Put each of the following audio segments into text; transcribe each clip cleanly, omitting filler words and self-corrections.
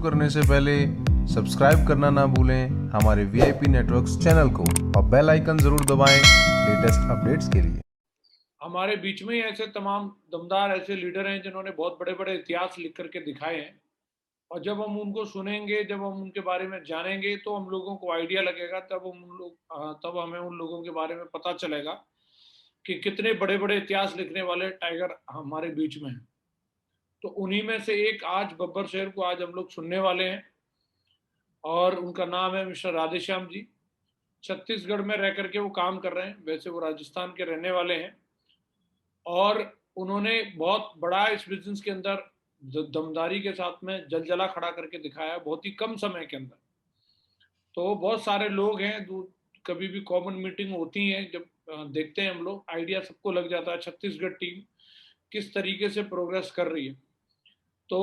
करने से पहले सब्सक्राइब करना ना भूलें हमारे वीआईपी नेटवर्क्स चैनल को और बेल आइकन जरूर दबाएं लेटेस्ट अपडेट्स के लिए। हमारे बीच में ही ऐसे तमाम दमदार ऐसे लीडर हैं जिन्होंने बहुत बड़े बड़े इतिहास लिख करके दिखाए हैं, और जब हम उनको सुनेंगे, जब हम उनके बारे में जानेंगे तो हम लोगों को आइडिया लगेगा, तब हमें उन लोगों के बारे में पता चलेगा कि कितने बड़े बड़े इतिहास लिखने वाले टाइगर हमारे बीच में हैं। तो उन्हीं में से एक आज बब्बर शेर को आज हम लोग सुनने वाले हैं, और उनका नाम है मिस्टर राधेश्याम जी। छत्तीसगढ़ में रह करके वो काम कर रहे हैं, वैसे वो राजस्थान के रहने वाले हैं, और उन्होंने बहुत बड़ा इस बिजनेस के अंदर दमदारी के साथ में जलजला खड़ा करके दिखाया बहुत ही कम समय के अंदर। तो बहुत सारे लोग हैं, कभी भी कॉमन मीटिंग होती है, जब देखते हैं हम लोग, आइडिया सबको लग जाता है छत्तीसगढ़ टीम किस तरीके से प्रोग्रेस कर रही है। तो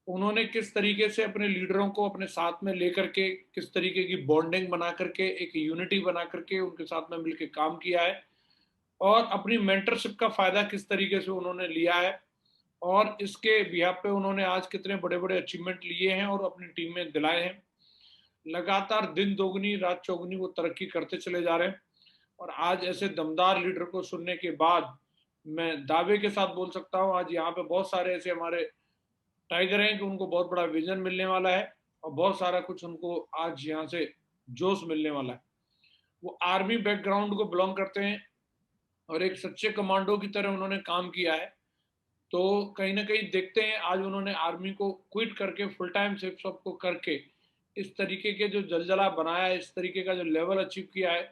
उन्होंने किस तरीके से अपने लीडरों को अपने साथ में लेकर के, किस तरीके की बॉन्डिंग बना करके, एक यूनिटी बना करके उनके साथ में मिलकर काम किया है, और अपनी मेंटरशिप का फायदा किस तरीके से उन्होंने लिया है, और इसके बिहाफ पे उन्होंने आज कितने बड़े बड़े अचीवमेंट लिए हैं और अपनी टीम में दिलाए हैं। लगातार दिन दोगुनी रात चौगुनी वो तरक्की करते चले जा रहे हैं, और आज ऐसे दमदार लीडर को सुनने के बाद मैं दावे के साथ बोल सकता हूँ, आज यहाँ पे बहुत सारे ऐसे हमारे टाइगर हैं कि उनको बहुत बड़ा विजन मिलने वाला है, और बहुत सारा कुछ उनको आज यहाँ से जोश मिलने वाला है। वो आर्मी बैकग्राउंड को बिलोंग करते हैं, और एक सच्चे कमांडो की तरह उन्होंने काम किया है। तो कहीं ना कहीं देखते हैं, आज उन्होंने आर्मी को क्विट करके फुल टाइम सिर्फ सबको करके इस तरीके के जो जलजला बनाया है, इस तरीके का जो लेवल अचीव किया है,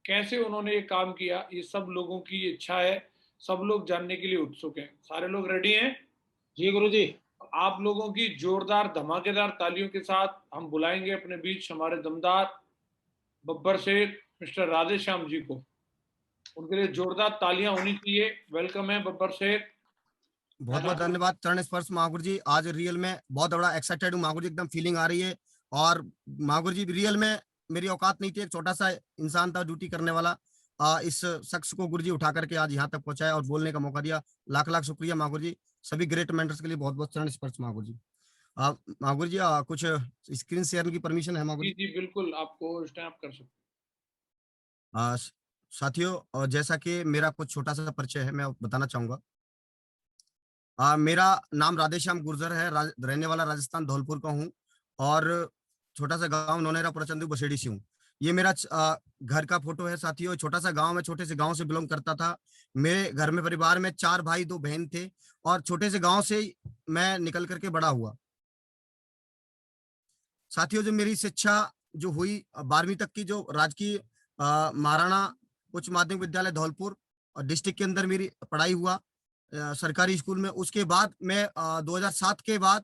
कैसे उन्होंने ये काम किया, ये सब लोगों की इच्छा है, सब लोग जानने के लिए उत्सुक हैं। सारे लोग रेडी हैं? जी गुरु जी। आप लोगों की जोरदार धमाकेदार तालियों के साथ हम बुलाएंगे अपने बीच हमारे दमदार बब्बर शेर मिस्टर राधेश्याम जी को। उनके लिए जोरदार तालियां होनी चाहिए। वेलकम है बब्बर शेर। बहुत बहुत धन्यवाद चरण स्पर्श महागुरु जी। आज रियल में बहुत बड़ा एक्साइटेड हूँ महागुरु जी, एकदम फीलिंग आ रही है। और महागुरु जी रियल में मेरी औकात नहीं थी, एक छोटा सा इंसान था ड्यूटी करने वाला। इस शख्स को गुरु जी उठा करके आज यहाँ तक पहुंचाया और बोलने का मौका दिया। लाख लाख शुक्रिया महागुरु जी। सभी ग्रेट मेंटर्स के लिए बहुत बहुत चरण स्पर्श महागुरु जी। महागुरु जी कुछ स्क्रीन शेयर की परमिशन है महागुरु जी जी? जी बिल्कुल, आपको स्टैम्प कर सकते अ, साथियों, जैसा कि मेरा कुछ छोटा सा परिचय है, मैं बताना चाहूंगा। मेरा नाम राधेश्याम गुर्जर है, रहने वाला राजस्थान धौलपुर का हूँ, और छोटा सा गांव नौनेरा पुरचंदू बसेड़ी से हूँ। ये मेरा घर का फोटो है साथियों। छोटा सा गांव है, छोटे से गांव से बिलोंग करता था। मेरे घर में परिवार में 4 भाई 2 बहन थे, और छोटे से गांव से ही मैं निकल करके बड़ा हुआ। साथियों, जो मेरी शिक्षा जो हुई 12वीं तक की, जो राजकीय महाराणा उच्च माध्यमिक विद्यालय धौलपुर और डिस्ट्रिक्ट के अंदर मेरी पढ़ाई हुआ सरकारी स्कूल में। उसके बाद मैं 2007 के बाद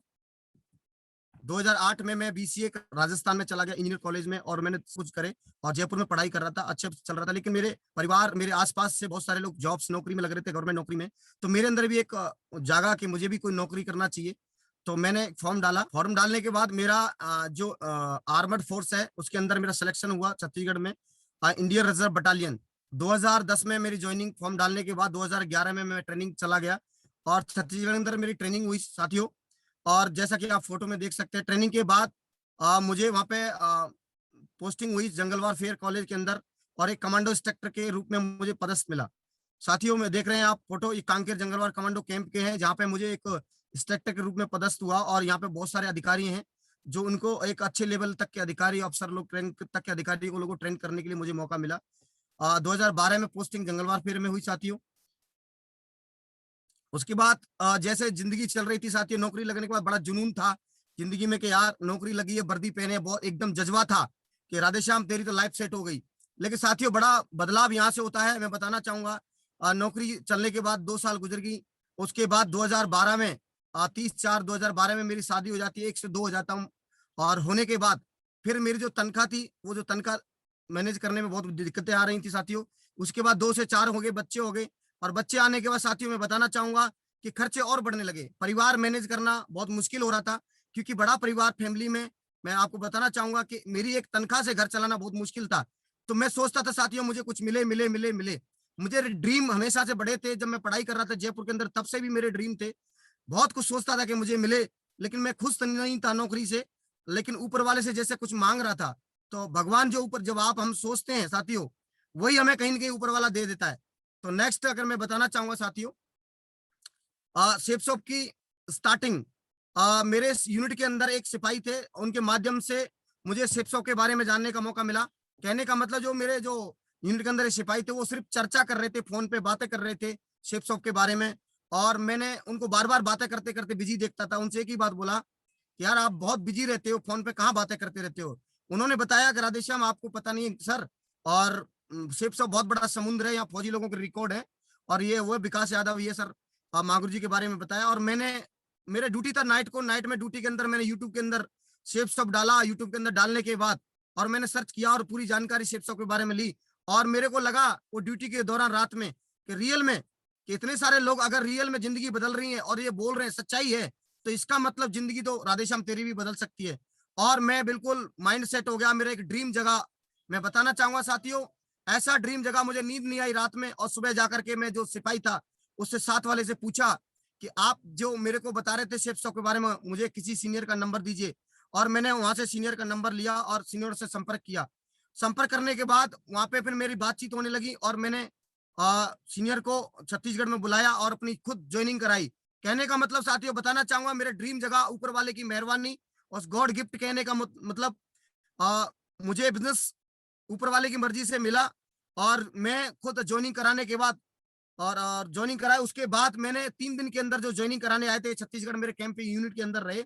2008 में मैं बीसीए राजस्थान में चला गया इंजीनियर कॉलेज में, और मैंने कुछ करे और जयपुर में पढ़ाई कर रहा था, अच्छा चल रहा था। लेकिन मेरे परिवार, मेरे आसपास से बहुत सारे लोग जॉब्स नौकरी में लग रहे थे, गवर्नमेंट नौकरी में। तो मेरे अंदर भी एक जागा कि मुझे भी कोई नौकरी करना चाहिए। तो मैंने फॉर्म डाला। फॉर्म डालने के बाद मेरा जो आर्मड फोर्स है उसके अंदर मेरा सिलेक्शन हुआ छत्तीसगढ़ में, इंडियन रिजर्व बटालियन। 2010 में मेरी ज्वाइनिंग फॉर्म डालने के बाद 2011 में मैं ट्रेनिंग चला गया, और छत्तीसगढ़ के अंदर मेरी ट्रेनिंग हुई साथियों। और जैसा कि आप फोटो में देख सकते हैं, ट्रेनिंग के बाद मुझे वहाँ पे पोस्टिंग हुई जंगलवार फेयर कॉलेज के अंदर, और एक कमांडो इंस्ट्रक्टर के रूप में मुझे पदस्थ मिला। साथियों में देख रहे हैं आप फोटो, ये कांकेर जंगलवार कमांडो कैंप के हैं, जहाँ पे मुझे एक इंस्ट्रक्टर के रूप में पदस्थ हुआ। और यहाँ पे बहुत सारे अधिकारी हैं जो उनको एक अच्छे लेवल तक के अधिकारी, अफसर लोग, ट्रेन तक के अधिकारी को लोगों को ट्रेन करने के लिए मुझे मौका मिला। 2012 में पोस्टिंग जंगलवार फेयर में हुई साथियों। उसके बाद जैसे जिंदगी चल रही थी साथियों, नौकरी लगने के बाद बड़ा जुनून था जिंदगी में कि यार नौकरी लगी है, वर्दी पहने, बहुत एकदम जज्बा था कि राधेश्याम तेरी तो लाइफ सेट हो गई। लेकिन साथियों बड़ा बदलाव यहाँ से होता है, मैं बताना चाहूंगा। नौकरी चलने के बाद 2 साल गुजर गई। उसके बाद 2012 में 30/4/2012 में मेरी शादी हो जाती है, 1 से 2 हो जाता हूँ। और होने के बाद फिर मेरी जो तनख्वाह थी, वो जो तनख्वाह मैनेज करने में बहुत दिक्कतें आ रही थी साथियों। उसके बाद 2 से 4 हो गए, बच्चे हो गए। और बच्चे आने के बाद साथियों मैं बताना चाहूंगा कि खर्चे और बढ़ने लगे, परिवार मैनेज करना बहुत मुश्किल हो रहा था, क्योंकि बड़ा परिवार फैमिली में। मैं आपको बताना चाहूंगा कि मेरी एक तनख्वाह से घर चलाना बहुत मुश्किल था। तो मैं सोचता था साथियों मुझे कुछ मिले मिले मिले मिले। मुझे ड्रीम हमेशा से बड़े थे, जब मैं पढ़ाई कर रहा था जयपुर के अंदर, तब से भी मेरे ड्रीम थे। बहुत कुछ सोचता था कि मुझे मिले, लेकिन मैं खुश तो नहीं था नौकरी से, लेकिन ऊपर वाले से जैसे कुछ मांग रहा था, तो भगवान जो ऊपर जब आप हम सोचते हैं साथियों, वही हमें कहीं ना कहीं ऊपर वाला दे देता है। तो नेक्स्ट अगर मैं बताना चाहूंगा साथियों, शेप शॉप की स्टार्टिंग, मेरे यूनिट के अंदर एक सिपाही थे, उनके माध्यम से मुझे शेप शॉप के बारे में जानने का मौका मिला। कहने का मतलब जो मेरे जो यूनिट के अंदर सिपाही थे वो सिर्फ चर्चा कर रहे थे, फोन पे बातें कर रहे थे शेप शॉप के बारे में, और मैंने उनको बार बार बातें करते करते बिजी देखता था। उनसे एक ही बात बोला कि यार आप बहुत बिजी रहते हो, फोन पे कहाँ बातें करते रहते हो। उन्होंने बताया कि राधेश्याम आपको पता नहीं है सर, और शिप सब बहुत बड़ा समुद्र है, यहाँ फौजी लोगों के रिकॉर्ड है, और ये वो विकास यादव ये सर मागुर जी के बारे में बताया। और मैंने, मेरे ड्यूटी था नाइट को, नाइट में ड्यूटी के अंदर मैंने यूट्यूब के अंदर शेप सब डाला। यूट्यूब के अंदर डालने के बाद और मैंने सर्च किया और पूरी जानकारी शेप सब के बारे में ली, और मेरे को लगा वो ड्यूटी के दौरान रात में कि रियल में कि इतने सारे लोग अगर रियल में जिंदगी बदल रही है और ये बोल रहे हैं सच्चाई है, तो इसका मतलब जिंदगी तो राधेश्याम तेरी भी बदल सकती है। और मैं बिल्कुल माइंड सेट हो गया, मेरा एक ड्रीम जगह मैं बताना चाहूंगा साथियों, ऐसा ड्रीम जगह, मुझे नींद नहीं आई रात में। और सुबह जाकर के मैं जो सिपाही था उससे साथ वाले से पूछा कि आप जो मेरे को बता रहे थे शेप शॉप के बारे में, मुझे किसी सीनियर का नंबर दीजिए। और मैंने वहां से सीनियर का नंबर लिया और सीनियर से संपर्क किया। संपर्क करने के बाद वहां पे फिर मेरी बातचीत होने लगी और मैंने सीनियर को छत्तीसगढ़ में बुलाया और अपनी खुद ज्वाइनिंग कराई। कहने का मतलब साथियों बताना चाहूंगा, मेरे ड्रीम जगह ऊपर वाले की मेहरबानी और गॉड गिफ्ट कहने का मतलब मुझे बिजनेस ऊपर वाले की मर्जी से मिला। और मैं खुद ज्वाइनिंग कराने के बाद और ज्वाइनिंग कराए, उसके बाद मैंने 3 दिन के अंदर जो ज्वाइनिंग कराने आए थे छत्तीसगढ़ मेरे कैंप यूनिट के अंदर रहे,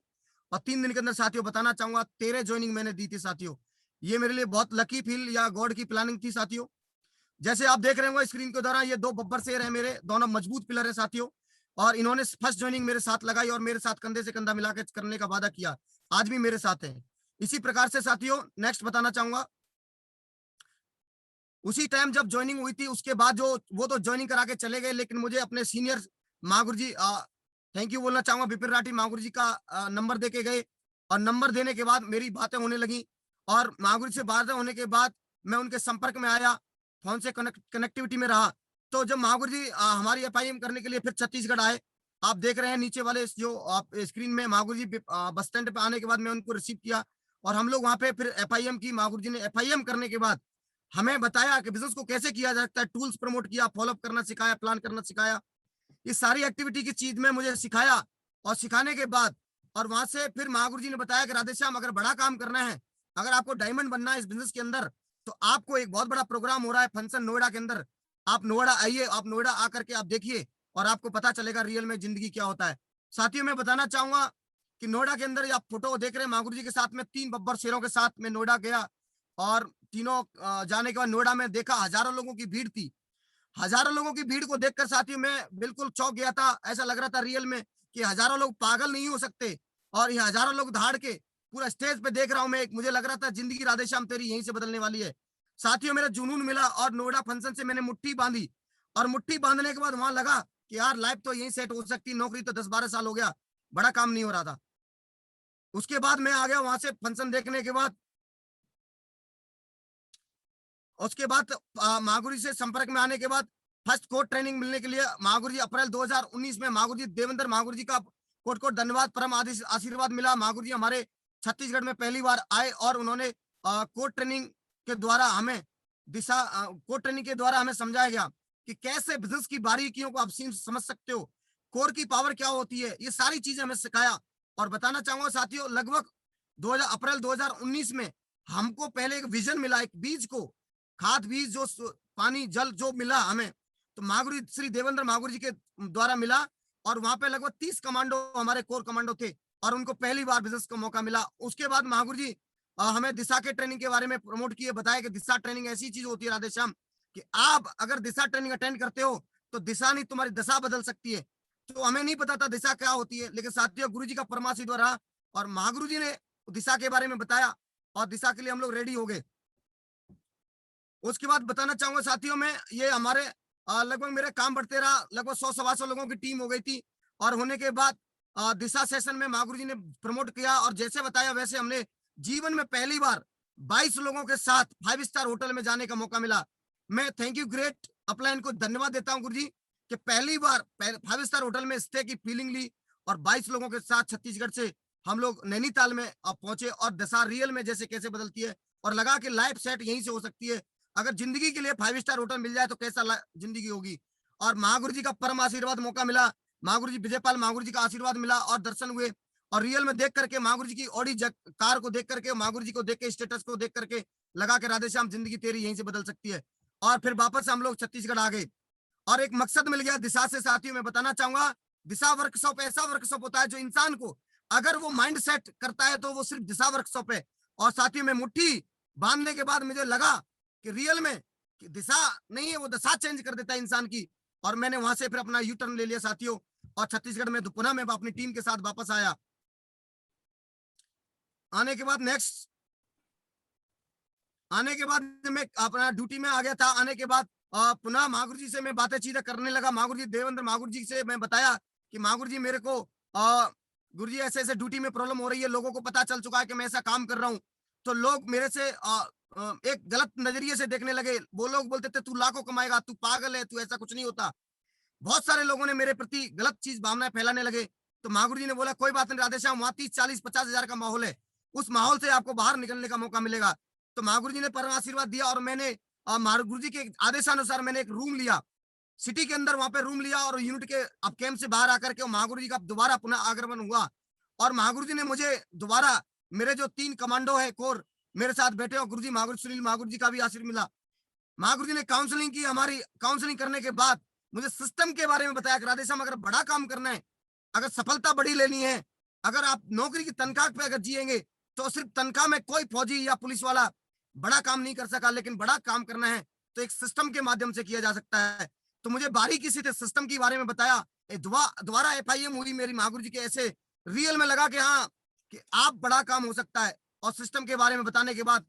और 3 दिन के अंदर साथियों बताना चाहूंगा 13 ज्वाइनिंग मैंने दी थी साथियों। ये मेरे लिए बहुत लकी फील या गॉड की प्लानिंग थी साथियों। जैसे आप देख रहे होंगे स्क्रीन के दौरान, ये 2 बब्बर शेर है मेरे, दोनों मजबूत पिलर है साथियों, और इन्होंने फर्स्ट ज्वाइनिंग मेरे साथ लगाई और मेरे साथ कंधे से कंधा मिलाकर करने का वादा किया, आज भी मेरे साथ है। इसी प्रकार से साथियों नेक्स्ट बताना चाहूंगा, उसी टाइम जब ज्वाइनिंग हुई थी उसके बाद जो वो तो ज्वाइनिंग करा के चले गए, लेकिन मुझे अपने सीनियर मागुर जी थैंक यू बोलना चाहूंगा, बिपिन राठी मागुर जी का नंबर दे के गए। और नंबर देने के बाद मेरी बातें होने लगी, और मागुर से बातें होने के बाद मैं उनके संपर्क में आया, फोन से कनेक्टिविटी में रहा। तो जब मागुर जी हमारी एफआईएम करने के लिए फिर छत्तीसगढ़ आए, आप देख रहे हैं नीचे वाले जो आप स्क्रीन में, मागुर जी बस स्टैंड पे आने के बाद मैं उनको रिसीव किया और हम लोग वहां पे फिर एफआईएम की। मागुर जी ने एफआईएम करने के बाद हमें बताया कि बिजनेस को कैसे किया जा सकता है, टूल्स प्रमोट किया, फॉलोअप करना सिखाया, प्लान करना सिखाया, ये सारी एक्टिविटी की चीज में मुझे सिखाया। और सिखाने के बाद और वहां से फिर महागुरु जी ने बताया कि राधेश्याम अगर बड़ा काम करना है, अगर आपको डायमंड बनना है इस बिजनेस के अंदर, तो आपको एक बहुत बड़ा प्रोग्राम हो रहा है फंक्शन नोएडा के अंदर, आप नोएडा आइए, आप नोएडा आकर के आप देखिए और आपको पता चलेगा रियल में जिंदगी क्या होता है। साथियों मैं बताना चाहूंगा कि नोएडा के अंदर आप फोटो देख रहे हैं महागुरु जी के साथ में 3 बब्बर शेरों के साथ में नोएडा गया, और तीनों जाने के बाद नोएडा में देखा हजारों लोगों की भीड़ थी। हजारों लोगों की भीड़ को देखकर साथियों मैं बिल्कुल चौंक गया था, ऐसा लग रहा था रियल में कि हजारों लोग पागल नहीं हो सकते, और ये हजारों लोग धाड़ के पूरा स्टेज पे देख रहा हूं मैं, मुझे लग रहा था जिंदगी राधेश्याम तेरी यहीं से बदलने वाली है। साथियों मेरा जुनून मिला और नोएडा फंक्शन से मैंने मुट्ठी बांधी, और मुट्ठी बांधने के बाद वहां लगा कि यार लाइफ तो यहीं सेट हो सकती, नौकरी तो 10-12 साल हो गया, बड़ा काम नहीं हो रहा था। उसके बाद मैं आ गया वहां से फंक्शन देखने के बाद, उसके बाद महागुरु से संपर्क में आने के बाद फर्स्ट कोर्ट ट्रेनिंग मिलने के लिए महागुरु जी अप्रैल 2019 में महागुरु जी देवेंद्र महागुरु जी का कोट कोट धन्यवाद परम आशीर्वाद मिला। महागुरु जी हमारे छत्तीसगढ़ में पहली बार आए और उन्होंने कोर्ट ट्रेनिंग के द्वारा हमें दिशा कोर्ट ट्रेनिंग के द्वारा हमें समझाया गया कि कैसे बिजनेस की बारीकियों को आप समझ सकते हो, कोर की पावर क्या होती है, ये सारी चीजें हमें सिखाया। और बताना चाहूंगा साथियों लगभग अप्रैल 2019 में हमको पहले एक विजन मिला, एक बीज को, खाद बीज जो पानी जल जो मिला हमें, तो महागुरु श्री देवेंद्र महागुरु जी के द्वारा मिला। और वहां पे लगभग 30 कमांडो हमारे कोर कमांडो थे और उनको पहली बार बिजनेस का मौका मिला। उसके बाद महागुरु जी हमें दिशा के ट्रेनिंग के बारे में प्रमोट किए, बताया कि दिशा ट्रेनिंग ऐसी चीज होती है राधेश्याम कि आप अगर दिशा ट्रेनिंग अटेंड करते हो तो दिशा नहीं तुम्हारी दशा बदल सकती है। तो हमें नहीं पता था दिशा क्या होती है, लेकिन साथियों गुरु जी का परमाशीर्वाद रहा और महागुरु जी ने दिशा के बारे में बताया और दिशा के लिए हम लोग रेडी हो गए। उसके बाद बताना चाहूंगा साथियों में, ये हमारे लगभग मेरे काम बढ़ते रहा, लगभग 100-125 लोगों की टीम हो गई थी। और होने के बाद दिशा सेशन में महागुरु जी ने प्रमोट किया और जैसे बताया वैसे हमने जीवन में पहली बार 22 लोगों के साथ 5 स्टार होटल में जाने का मौका मिला। मैं थैंक यू ग्रेट अपलाइन को धन्यवाद देता हूँ गुरु जी कि पहली बार 5 स्टार होटल में स्टे की फीलिंग ली और 22 लोगों के साथ छत्तीसगढ़ से हम लोग नैनीताल में पहुंचे और दशा रियल में जैसे कैसे बदलती है और लगा कि लाइफ सेट यहीं से हो सकती है। अगर जिंदगी के लिए 5 स्टार होटल मिल जाए तो कैसा जिंदगी होगी। और महागुरु जी का परम आशीर्वाद मौका मिला, महागुरु जी विजयपाल महागुरु जी का आशीर्वाद मिला और दर्शन हुए और रियल में देख करके महागुरु जी की ऑडी कार को देख करके, महागुरु जी को देख के, स्टेटस को देख करके लगा कि राधेश्याम जिंदगी तेरी यहीं से बदल सकती है। और फिर वापस हम लोग छत्तीसगढ़ आ गए और एक मकसद मिल गया दिशा से। साथियों मैं बताना चाहूंगा, दिशा वर्कशॉप ऐसा वर्कशॉप होता है जो इंसान को अगर वो माइंड सेट करता है तो वो सिर्फ दिशा वर्कशॉप है। और साथियों में मुट्ठी बांधने के बाद मुझे लगा कि रियल में कि दिशा नहीं है, वो दशा चेंज कर देता है इंसान की। और मैंने वहां से फिर अपना यू टर्न ले लिया साथियों और छत्तीसगढ़ में पुनः मैं अपनी टीम के साथ वापस आया। आने के बाद मैं अपना ड्यूटी में आ गया था। आने के बाद पुनः महागुरु जी से मैं बातें चीजें करने लगा। महागुरु जी देवेंद्र महागुरु जी से मैं बताया कि महागुरु जी मेरे को गुरु जी ऐसे ऐसे ड्यूटी में प्रॉब्लम हो रही है, लोगों को पता चल चुका है कि मैं ऐसा काम कर रहा हूँ। तो लोग मेरे से एक गलत नजरिए से देखने लगे। वो लोग बोलते थे तू लाखों कमाएगा, तू पागल है, तू ऐसा कुछ नहीं होता। बहुत सारे लोगों ने मेरे प्रति गलत चीज भावनाएं फैलाने लगे। तो महागुरु जी ने बोला कोई बात नहीं राधेश्याम, वहां 30, 40, 50 हजार का माहौल है, उस माहौल से आपको बाहर निकलने का मौका मिलेगा। तो महागुरु जी ने परम आशीर्वाद दिया और मैंने महागुरु जी के आदेशानुसार मैंने एक रूम लिया सिटी के अंदर, वहां पे रूम लिया और यूनिट के अब कैंप से बाहर आकर के महागुरु जी का दोबारा पुनः आगमन हुआ। और महागुरु जी ने मुझे दोबारा मेरे जो 3 कमांडो है कोर मेरे साथ बैठे और गुरु जी महागुरु सुनील महागुरु जी का भी आशीर्वाद मिला। महागुरु जी ने काउंसलिंग की। हमारी काउंसलिंग करने के बाद मुझे सिस्टम के बारे में बताया कि राधेश्याम अगर बड़ा काम करना है, अगर सफलता बड़ी लेनी है, अगर आप नौकरी की तनख्वाह पे अगर जिएंगे तो सिर्फ तनख्वाह में कोई फौजी या पुलिस वाला बड़ा काम नहीं कर सका, लेकिन बड़ा काम करना है तो एक सिस्टम के माध्यम से किया जा सकता है। तो मुझे बारीकी से सिस्टम के बारे में बताया। दोबारा FIM हुई मेरी महागुरु जी के ऐसे रियल में लगा कि हाँ कि आप बड़ा काम हो सकता है। और सिस्टम के बारे में बताने के बाद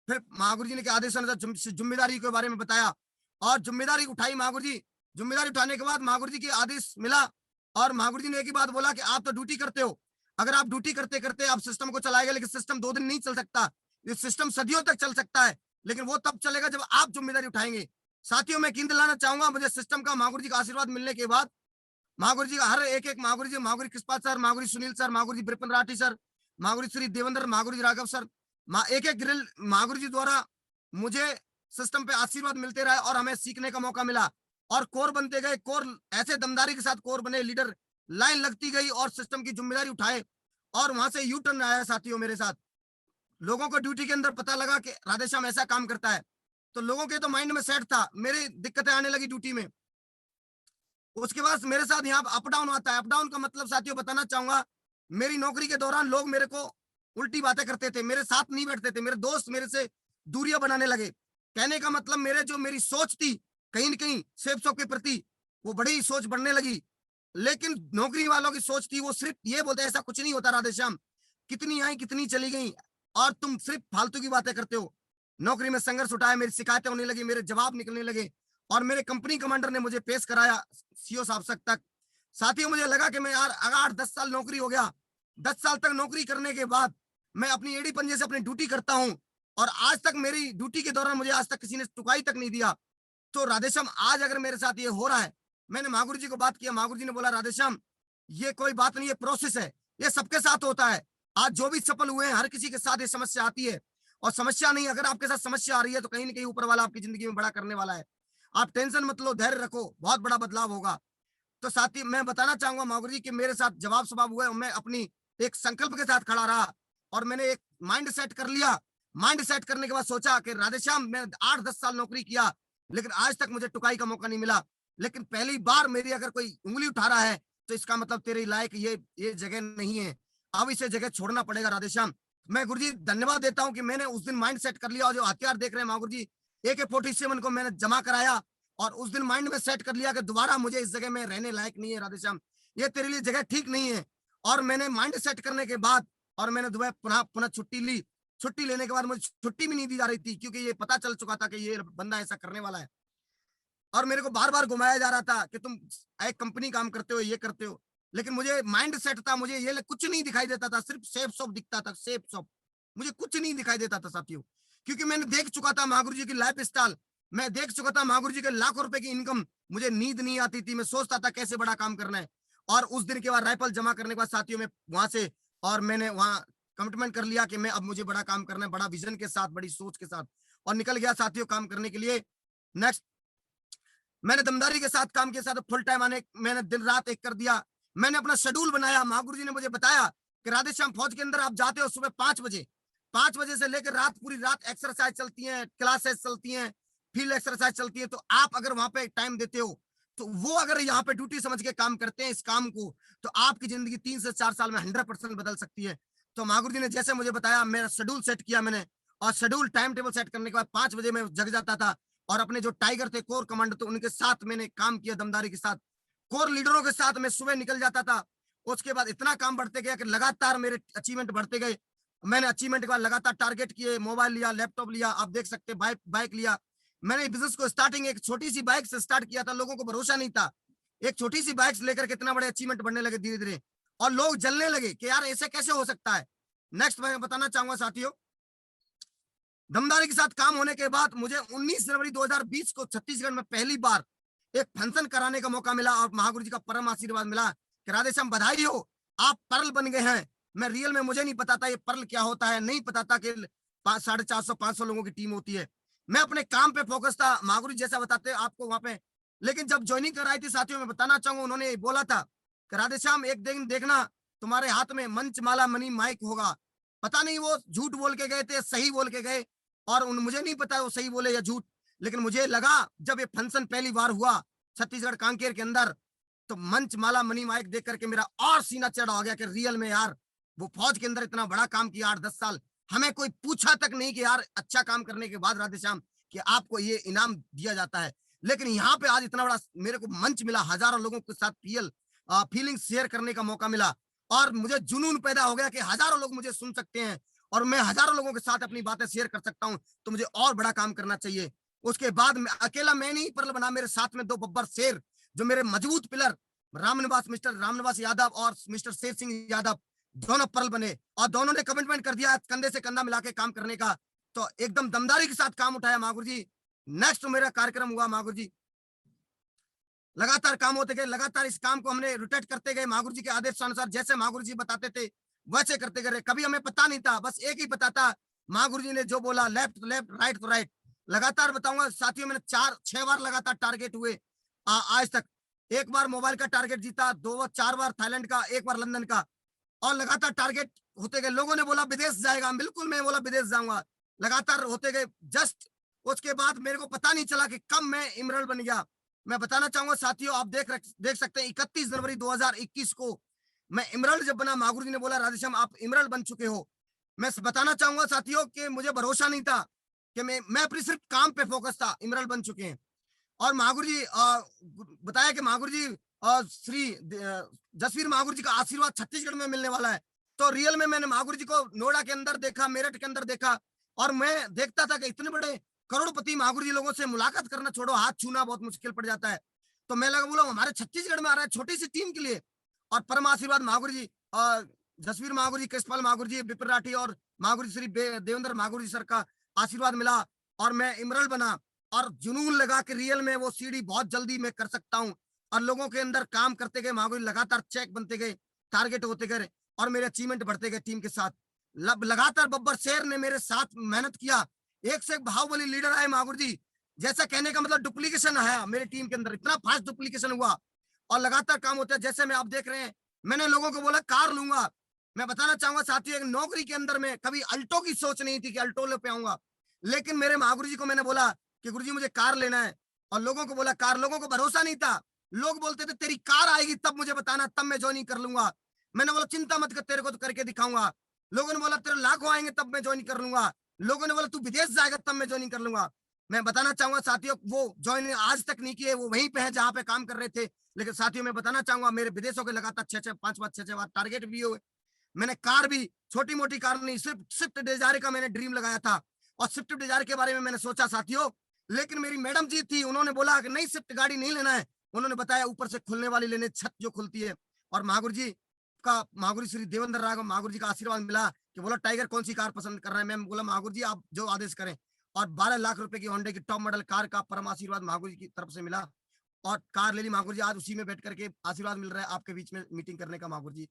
फिर महागुरु जी ने के आदेश अनुसार जिम्मेदारी के बारे में बताया और जिम्मेदारी उठाई महागुरु जी। जिम्मेदारी उठाने के बाद महागुरु जी के आदेश मिला और महागुरु जी ने एक ही बात बोला कि आप तो ड्यूटी करते हो, अगर आप ड्यूटी करते करते आप सिस्टम को चलाएंगे, लेकिन सिस्टम 2 दिन नहीं चल सकता, ये सिस्टम सदियों तक चल सकता है, लेकिन वो तब चलेगा जब आप जिम्मेदारी उठाएंगे। साथियों मैं कीमत लाना चाहूंगा, मुझे सिस्टम का महागुरु जी का आशीर्वाद मिलने के बाद महागुरु जी का हर एक महागुरु जी, महागुरु कृष्णपाल सर, महागुरु सुनील सर, महागुरु जी बिपिन राठी सर, महागुरु श्री देवेंद्र, महागुरु जी राघव सर, एक एक ग्रिल महागुरु जी द्वारा मुझे सिस्टम पे आशीर्वाद मिलते रहे और हमें सीखने का मौका मिला और कोर बनते गए। कोर ऐसे दमदारी के साथ कोर बने, लीडर लाइन लगती गई और सिस्टम की जिम्मेदारी उठाए और वहां से यू टर्न आया। साथियों मेरे साथ लोगों को ड्यूटी के अंदर पता लगा कि राधेश्याम ऐसा काम करता है, तो लोगों के तो माइंड में सेट था, मेरी दिक्कतें आने लगी ड्यूटी में। उसके बाद मेरे साथ यहाँ अप डाउन आता है। अप डाउन का मतलब साथियों बताना चाहूंगा, मेरी नौकरी के दौरान लोग मेरे को उल्टी बातें करते थे, मेरे साथ नहीं बैठते थे, मेरे दोस्त मेरे से दूरियां बनाने लगे। कहने का मतलब मेरी सोच थी कहीं न कहीं सेफ शॉप के प्रति वो बड़ी सोच बढ़ने लगी, लेकिन नौकरी वालों की सोच थी वो सिर्फ ये बोलते ऐसा कुछ नहीं होता राधेश्याम, कितनी आई कितनी चली गई और तुम सिर्फ फालतू की बातें करते हो। नौकरी में संघर्ष उठाया, मेरी शिकायतें होने लगी, मेरे जवाब निकलने लगे और मेरे कंपनी कमांडर ने मुझे पेश कराया CO साहब तक। साथियों मुझे लगा कि मैं यार 8-10 साल नौकरी हो गया, 10 साल तक नौकरी करने के बाद मैं अपनी एड़ी पंजे से अपनी ड्यूटी करता हूं और आज तक मेरी ड्यूटी के दौरान मुझे आज तक किसी ने टुकाई तक नहीं दिया। तो राधेश्याम आज अगर मेरे साथ ये हो रहा है, मैंने महागुरु जी को बात किया, महागुरु जी ने बोला राधेश्याम ये कोई बात नहीं, ये प्रोसेस है, ये सबके साथ होता है। आज जो भी सफल हुए हैं हर किसी के साथ ये समस्या आती है और समस्या नहीं, अगर आपके साथ समस्या आ रही है तो कहीं ना कहीं ऊपर वाला आपकी जिंदगी में बड़ा करने वाला है। आप टेंशन मत लो, धैर्य रखो, बहुत बड़ा बदलाव होगा। तो साथी मैं बताना चाहूंगा महागुरु जी कि मेरे साथ जवाब सवाब हुए, मैं अपनी एक संकल्प के साथ खड़ा रहा और मैंने एक माइंड सेट कर लिया। माइंड सेट करने के बाद सोचा कि राधेश्याम मैं 8-10 साल नौकरी किया लेकिन आज तक मुझे टुकाई का मौका नहीं मिला, लेकिन पहली बार मेरी अगर कोई उंगली उठा रहा है तो इसका मतलब तेरे लायक ये जगह नहीं है, अब इसे जगह छोड़ना पड़ेगा राधेश्याम। मैं गुरुजी धन्यवाद देता हूं कि मैंने उस दिन माइंड सेट कर लिया और जो हथियार देख रहे हैं महागुरु जी AK-47 को मैंने जमा कराया और उस दिन माइंड में सेट कर लिया कि दोबारा मुझे इस जगह में रहने लायक नहीं है राधेश्याम, ये तेरे लिए जगह ठीक नहीं है। और मैंने माइंड सेट करने के बाद और मैंने दुबई पुनः छुट्टी ली। छुट्टी लेने के बाद मुझे छुट्टी भी नहीं दी जा रही थी क्योंकि ये पता चल चुका था कि ये बंदा ऐसा करने वाला है और मेरे को बार बार घुमाया जा रहा था कि तुम एक कंपनी काम करते हो, ये करते हो, लेकिन मुझे माइंड सेट था, मुझे ये कुछ नहीं दिखाई देता था, सिर्फ सेफ शॉप दिखता था, सेफ शॉप, मुझे कुछ नहीं दिखाई देता था साथियों, क्योंकि मैंने देख चुका था महागुरु जी की लाइफ स्टाइल, मैं देख चुका था महागुरु जी के लाखों रुपए की इनकम, मुझे नींद नहीं आती थी, मैं सोचता था कैसे बड़ा काम करना है और उस दिन के बाद राइफल जमा करने के बाद साथियों में वहां से और मैंने वहां कमिटमेंट कर लिया कि मैं अब मुझे बड़ा काम करना है, बड़ा विजन के साथ, बड़ी सोच के साथ, और निकल गया साथियों काम करने के लिए। नेक्स्ट मैंने दमदारी के साथ काम के साथ फुल टाइम आने, मैंने दिन रात एक कर दिया। मैंने अपना शेड्यूल बनाया। महागुरु जी ने मुझे बताया कि राधेश्याम फौज के अंदर आप जाते हो सुबह 5 बजे, 5 बजे से लेकर रात, पूरी रात एक्सरसाइज चलती है, क्लासेस चलती हैं, फील्ड एक्सरसाइज चलती है। तो आप अगर वहां पे टाइम देते हो तो वो अगर यहाँ पे ड्यूटी समझ के काम करते हैं इस काम को, तो आपकी जिंदगी 3 से 4 साल में 100% बदल सकती है। तो महागुरु जी ने जैसे मुझे बताया, मेरा शेड्यूल सेट किया मैंने, और शेड्यूल टाइम टेबल सेट करने के बाद 5 बजे मैं जग जाता था, और अपने जो टाइगर थे, कोर कमांडो, तो उनके साथ मैंने काम किया दमदारी के साथ। कोर लीडरों के साथ मैं सुबह निकल जाता था। उसके बाद इतना काम बढ़ते गया कि लगातार मेरे अचीवमेंट बढ़ते गए। मैंने अचीवमेंट के बाद लगातार टारगेट किए, मोबाइल लिया, लैपटॉप लिया, आप देख सकते हैं, बाइक लिया। मैंने बिजनेस को स्टार्टिंग एक छोटी सी बाइक से स्टार्ट किया था, लोगों को भरोसा नहीं था। एक छोटी सी बाइक से लेकर कितना बड़े अचीवमेंट बढ़ने लगे धीरे धीरे, और लोग जलने लगे कि यार ऐसे कैसे हो सकता है। नेक्स्ट मैं बताना चाहूंगा साथियों, दमदारी के साथ काम होने के बाद मुझे 19 जनवरी 2020 को छत्तीसगढ़ में पहली बार एक फंक्शन कराने का मौका मिला, और महागुरु जी का परम आशीर्वाद मिला कि राधेश्याम बधाई हो, आप पर्ल बन गए हैं। मैं रियल में मुझे नहीं पता था ये पर्ल क्या होता है, नहीं पता था कि 450-500 लोगों की टीम होती है। मैं अपने काम पे फोकस था, महागुरु जी जैसा बताते आपको वहां पे। लेकिन जब ज्वाइनिंग कराई थी साथियों, मैं बताना चाहूंगा, उन्होंने बोला था कि राधेश्याम एक दिन देखना तुम्हारे हाथ में मंच माला मनी माइक होगा। पता नहीं वो झूठ बोल के गए थे, सही बोल के गए, और मुझे नहीं पता वो सही बोले या झूठ। लेकिन मुझे लगा जब ये फंक्शन पहली बार हुआ छत्तीसगढ़ कांकेर के अंदर, तो मंच माला मनी माइक देख करके मेरा और सीना चढ़ा हो गया कि रियल में यार वो फौज के अंदर इतना बड़ा काम किया 8-10 साल, हमें कोई पूछा तक नहीं कि यार अच्छा काम करने के बाद राधेश्याम कि आपको ये इनाम दिया जाता है। लेकिन यहाँ पे आज इतना बड़ा मेरे को मंच मिला, हजारों लोगों के साथ फीलिंग शेयर करने का मौका मिला, और मुझे जुनून पैदा हो गया कि हजारों लोग मुझे सुन सकते हैं और मैं हजारों लोगों के साथ अपनी बातें शेयर कर सकता हूं, तो मुझे और बड़ा काम करना चाहिए। उसके बाद अकेला मैं नहीं पर्ल बना, मेरे साथ में 2 बब्बर शेर, जो मेरे मजबूत पिलर, मिस्टर रामनिवास यादव और मिस्टर शेर सिंह यादव, दोनों पर्ल बने, और दोनों ने कमिटमेंट कर दिया कंधे से कंधा मिला के काम करने का। तो एकदम दमदारी के साथ काम उठाया महागुरु जी। नेक्स्ट मेरा कार्यक्रम हुआ महागुरु जी, लगातार काम होते गए, लगातार इस काम को हमने रोटेट करते गए, महागुरु जी के आदेशानुसार जैसे महागुरु जी बताते थे वैसे करते गए। कभी हमें पता नहीं था, बस एक ही पता था, महागुरु जी ने जो बोला लेफ्ट तो लेफ्ट, राइट तो राइट। लगातार बताऊंगा साथियों, मैंने 4-6 बार लगातार टारगेट हुए आज तक। एक बार मोबाइल का टारगेट जीता, 4 बार थाईलैंड का, 1 बार लंदन का, और लगातार टारगेट होते गए। लोगों ने बोला विदेश जाएगा, बिल्कुल मैं बोला विदेश जाऊंगा, लगातार होते गए। जस्ट उसके बाद मेरे को पता नहीं चला कि कब मैं इमरल बन गया। मैं बताना चाहूंगा साथियों, आप देख सकते हैं 31 जनवरी 2021 को मैं इमरल जब बना, महागुरु जी ने बोला राधेश्याम आप इमरल बन चुके हो। मैं बताना चाहूंगा साथियों कि मुझे भरोसा नहीं था कि मैं अपनी सिर्फ काम पे फोकस था, इमरल बन चुके हैं। और महागुरु जी बताया कि महागुरु जी श्री जसवीर महागुरु जी का आशीर्वाद छत्तीसगढ़ में मिलने वाला है। तो रियल में मैंने महागुरु जी को नोएडा के अंदर देखा, मेरठ के अंदर देखा, और मैं देखता था कि इतने बड़े करोड़पति महागुरु जी लोगों से मुलाकात करना छोड़ो, हाथ छूना बहुत मुश्किल पड़ जाता है। तो मैं लगा बोला हमारे छत्तीसगढ़ में आ रहा है छोटी सी टीम के लिए, और परम आशीर्वाद महागुरु जी, जसवीर महागुरु जी, कृष्णपाल महागुरु जी, बिपिन राठी और महागुरु जी श्री देवेंद्र महागुरु जी सर का आशीर्वाद मिला, और मैं इमरल बना। और जुनून लगा कि रियल में वो सीढ़ी बहुत जल्दी मैं कर सकता हूँ, और लोगों के अंदर काम करते गए महागुरु, लगातार चेक बनते गए, टारगेट होते गए, और मेरे अचीवमेंट बढ़ते गए टीम के साथ। लगातार बब्बर शेर ने मेरे साथ मेहनत किया, एक से एक बाहुबली लीडर आए महागुरु जी, जैसा कहने का मतलब डुप्लीकेशन आया मेरे टीम के अंदर, इतना फास्ट डुप्लीकेशन हुआ, और लगातार काम होता है। जैसे मैं आप देख रहे हैं, मैंने लोगों को बोला कार लूंगा। मैं बताना चाहूंगा साथियों, एक नौकरी के अंदर में कभी अल्टो की सोच नहीं थी कि अल्टो पे आऊंगा, लेकिन मेरे महागुरु जी को मैंने बोला कि गुरुजी मुझे कार लेना है, और लोगों को बोला कार, लोगों को भरोसा नहीं था, लोग बोलते थे तेरी कार आएगी तब मुझे बताना, तब मैं ज्वाइनिंग कर लूंगा। मैंने बोला चिंता मत कर, तेरे को तो करके दिखाऊंगा। लोगों ने बोला तेरे लाखों आएंगे तब मैं ज्वाइन कर लूंगा। लोगों ने बोला तू विदेश जाएगा तब मैं ज्वाइनिंग कर लूंगा। मैं बताना चाहूंगा साथियों, वो ज्वाइन आज तक नहीं किए, वो वहीं पे है जहां पे काम कर रहे थे। लेकिन साथियों मैं बताना चाहूंगा, मेरे विदेशों के लगातार 5-5 बार टारगेट भी हुए। मैंने कार भी छोटी मोटी कार नहीं, सिर्फ स्विफ्ट डिजायर का मैंने ड्रीम लगाया था, और स्विफ्ट डिजायर के बारे में मैंने सोचा साथियों। लेकिन मेरी मैडम जी थी, उन्होंने बोला कि नहीं स्विफ्ट गाड़ी नहीं लेना है, उन्होंने बताया ऊपर से खुलने वाली लेने, छत जो खुलती है। और महागुरु जी का, महागुरु श्री देवेंद्र राघव महागुरु जी का आशीर्वाद मिला कि बोला टाइगर कौन सी कार पसंद कर रहे हैं। मैं बोला महागुरु जी आप जो आदेश करें, और 12 लाख रुपए की होंडे की टॉप मॉडल कार का परम आशीर्वाद महागुरु जी की तरफ से मिला। और कार ले ली महागुरु जी, आज उसी में बैठ करके आशीर्वाद मिल रहा है आपके बीच में मीटिंग करने का महागुरु जी।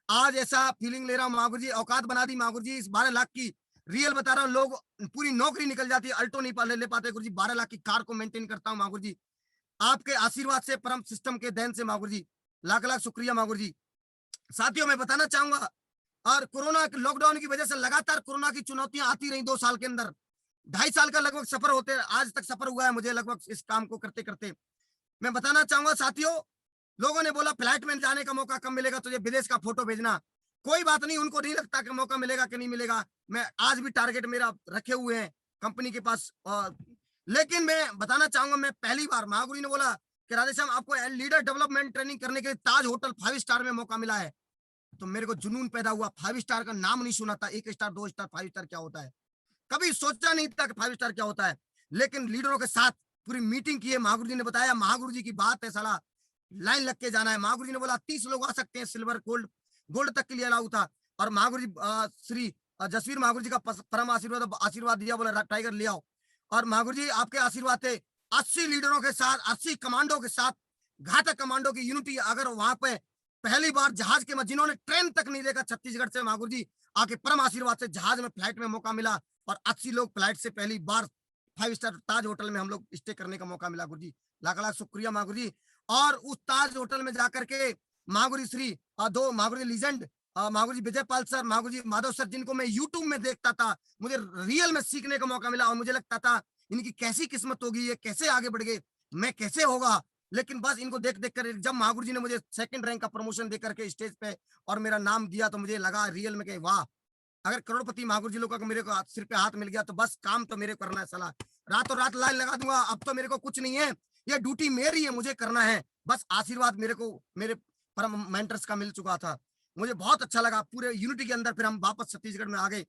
आज ऐसा फीलिंग ले रहा हूँ महागुरु जी, औकात बना दी महागुरु जी, इस 12 लाख की रियल बता रहा हूँ, लोग पूरी नौकरी निकल जाती है, अल्टो नहीं ले पाते गुरु जी, 12 लाख की कार को मेंटेन करता हूँ महागुरु जी, आपके आशीर्वाद से, परम सिस्टम के देन से महागुरु जी, लाख लाख शुक्रिया महागुरु जी। साथियों मैं बताना चाहूंगा, और कोरोना लॉकडाउन की वजह से लगातार कोरोना की चुनौतियां आती रही 2 साल के अंदर, 2.5 साल का लगभग सफर होते, आज तक सफर हुआ है मुझे लगभग इस काम को करते करते। मैं बताना चाहूंगा साथियों, लोगों ने बोला फ्लाइट में जाने का मौका कब मिलेगा तुझे, विदेश का फोटो भेजना, कोई बात नहीं, उनको नहीं लगता कि मौका मिलेगा कि नहीं मिलेगा, मैं आज भी टारगेट मेरा रखे हुए हैं कंपनी के पास। और लेकिन मैं बताना चाहूंगा, मैं पहली बार महागुरु ने बोला कि राधेश्याम आपको लीडर डेवलपमेंट ट्रेनिंग करने के लिए ताज होटल 5 स्टार में मौका मिला है, तो मेरे को जुनून पैदा हुआ। 5 स्टार का नाम नहीं सुना था, 1 स्टार 2 स्टार 5 स्टार क्या होता है, कभी सोचा नहीं था कि 5 स्टार क्या होता है। लेकिन लीडरों के साथ पूरी मीटिंग की है, महागुरु जी ने बताया, महागुरु जी की बात है साला, लाइन लग के जाना है। महागुरु जी ने बोला 30 लोग आ सकते हैं, सिल्वर गोल्ड तक के लिए अलाउ था। और महागुरु जी श्री जसवीर महागुरु जी का परम आशीर्वाद दिया, बोला टाइगर ले आओ। और महागुरु जी आपके आशीर्वाद थे, 80 लीडरों के साथ, 80 कमांडो के साथ, घातक कमांडो की यूनिटी, अगर वहां पे पहली बार जहाज के में, जिन्होंने ट्रेन तक नहीं देखा छत्तीसगढ़ से, महागुरु जी आके परम आशीर्वाद से जहाज में फ्लाइट में मौका मिला, और 80 लोग फ्लाइट से पहली बार 5 स्टार ताज होटल में हम लोग स्टे करने का मौका मिला। गुरु जी लाख लाख शुक्रिया महागुरु जी। और उस ताज होटल में जाकर के महागुरु श्री दो महागुरु जी लीजेंड, महागुरु जी विजयपाल सर, महागुरु जी माधव सर, जिनको मैं यूट्यूब में देखता था, मुझे रियल में सीखने का मौका मिला, और मुझे लगता था इनकी कैसी किस्मत होगी, ये कैसे आगे बढ़ गए, मैं कैसे होगा। लेकिन बस इनको देख देख कर, जब महागुरु जी ने मुझे 2nd रैंक का प्रमोशन देकर के स्टेज पे और मेरा नाम दिया, तो मुझे लगा रियल में कि वाह, अगर करोड़पति महागुरु जी लोग का मेरे को सिर पे हाथ मिल गया तो बस काम तो मेरे को करना है, साला रातों रात लाइन लगा दूंगा, अब तो मेरे को कुछ नहीं है, ये ड्यूटी मेरी है, मुझे करना है। बस आशीर्वाद मेरे को मेरे परम मेंटर्स का मिल चुका था, मुझे बहुत अच्छा लगा। पूरे यूनिटी के अंदर फिर हम वापस छत्तीसगढ़ में आ गए।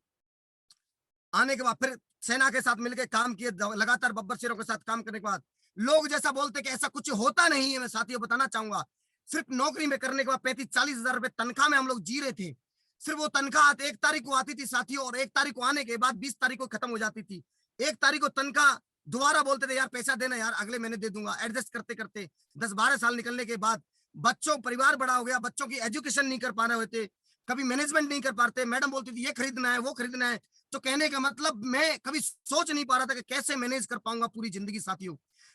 आने के बाद फिर सेना के साथ मिलकर काम किए, लगातार बब्बर शेरों के साथ काम करने के बाद लोग जैसा बोलते कि ऐसा कुछ होता नहीं है, मैं साथियों बताना चाहूंगा, सिर्फ नौकरी में करने के बाद 35-40 हजार रुपए तनख्वाह में हम लोग जी रहे थे। सिर्फ वो तनख्वाह 1 तारीख को आती थी साथियों, और 1 तारीख को आने के बाद 20 तारीख को खत्म हो जाती थी। 1 तारीख को तनख्वाह दोबारा बोलते थे यार पैसा देना यार, अगले महीने दे दूंगा। एडजस्ट करते करते 10-12 साल निकलने के बाद बच्चों परिवार बड़ा हो गया, बच्चों की एजुकेशन नहीं कर पा रहे होते, कभी मैनेजमेंट नहीं कर पाते, मैडम बोलती थी ये खरीदना है वो खरीदना है, तो कहने का मतलब मैं कभी सोच नहीं पा रहा था कि कैसे मैनेज कर पाऊंगा पूरी जिंदगी। साथियों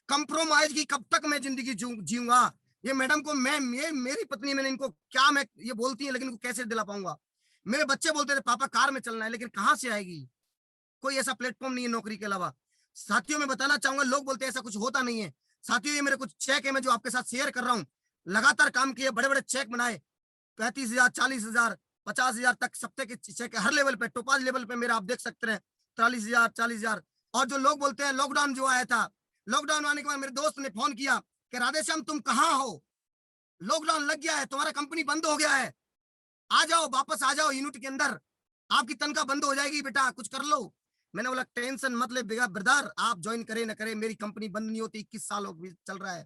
कंप्रोमाइज की कब तक मैं जिंदगी जीऊंगा, ये मैडम को मैं मेरी पत्नी, मैंने इनको क्या, मैं ये बोलती है लेकिन इनको कैसे दिला पाऊंगा। मेरे बच्चे बोलते थे पापा कार में चलना है, लेकिन कहां से आएगी, कोई ऐसा प्लेटफॉर्म नहीं है नौकरी के अलावा। साथियों मैं बताना चाहूंगा, लोग बोलते हैं ऐसा कुछ होता नहीं है। साथियों ये मेरे कुछ चेक है, मैं जो आपके साथ शेयर कर रहा हूँ, लगातार काम किए, बड़े बड़े चेक बनाए, 35,000, 40,000, 50,000 तक सप्ताह के चेक हर लेवल पे, टोपाज लेवल पे मेरा आप देख सकते हैं 43,000, 40,000। और जो लोग बोलते हैं लॉकडाउन जो आया था, लॉकडाउन आने के बाद मेरे दोस्त ने फोन किया कि राधेश्याम तुम कहाँ हो, लॉकडाउन लग गया है, तुम्हारा कंपनी बंद हो गया है, आ जाओ वापस आ जाओ यूनिट के अंदर, आपकी तनख्वाह बंद हो जाएगी बेटा, कुछ कर लो। मैंने बोला टेंशन मत ले ब्रदर, आप ज्वाइन करे ना करे मेरी कंपनी बंद नहीं होती, 21 साल चल रहा है,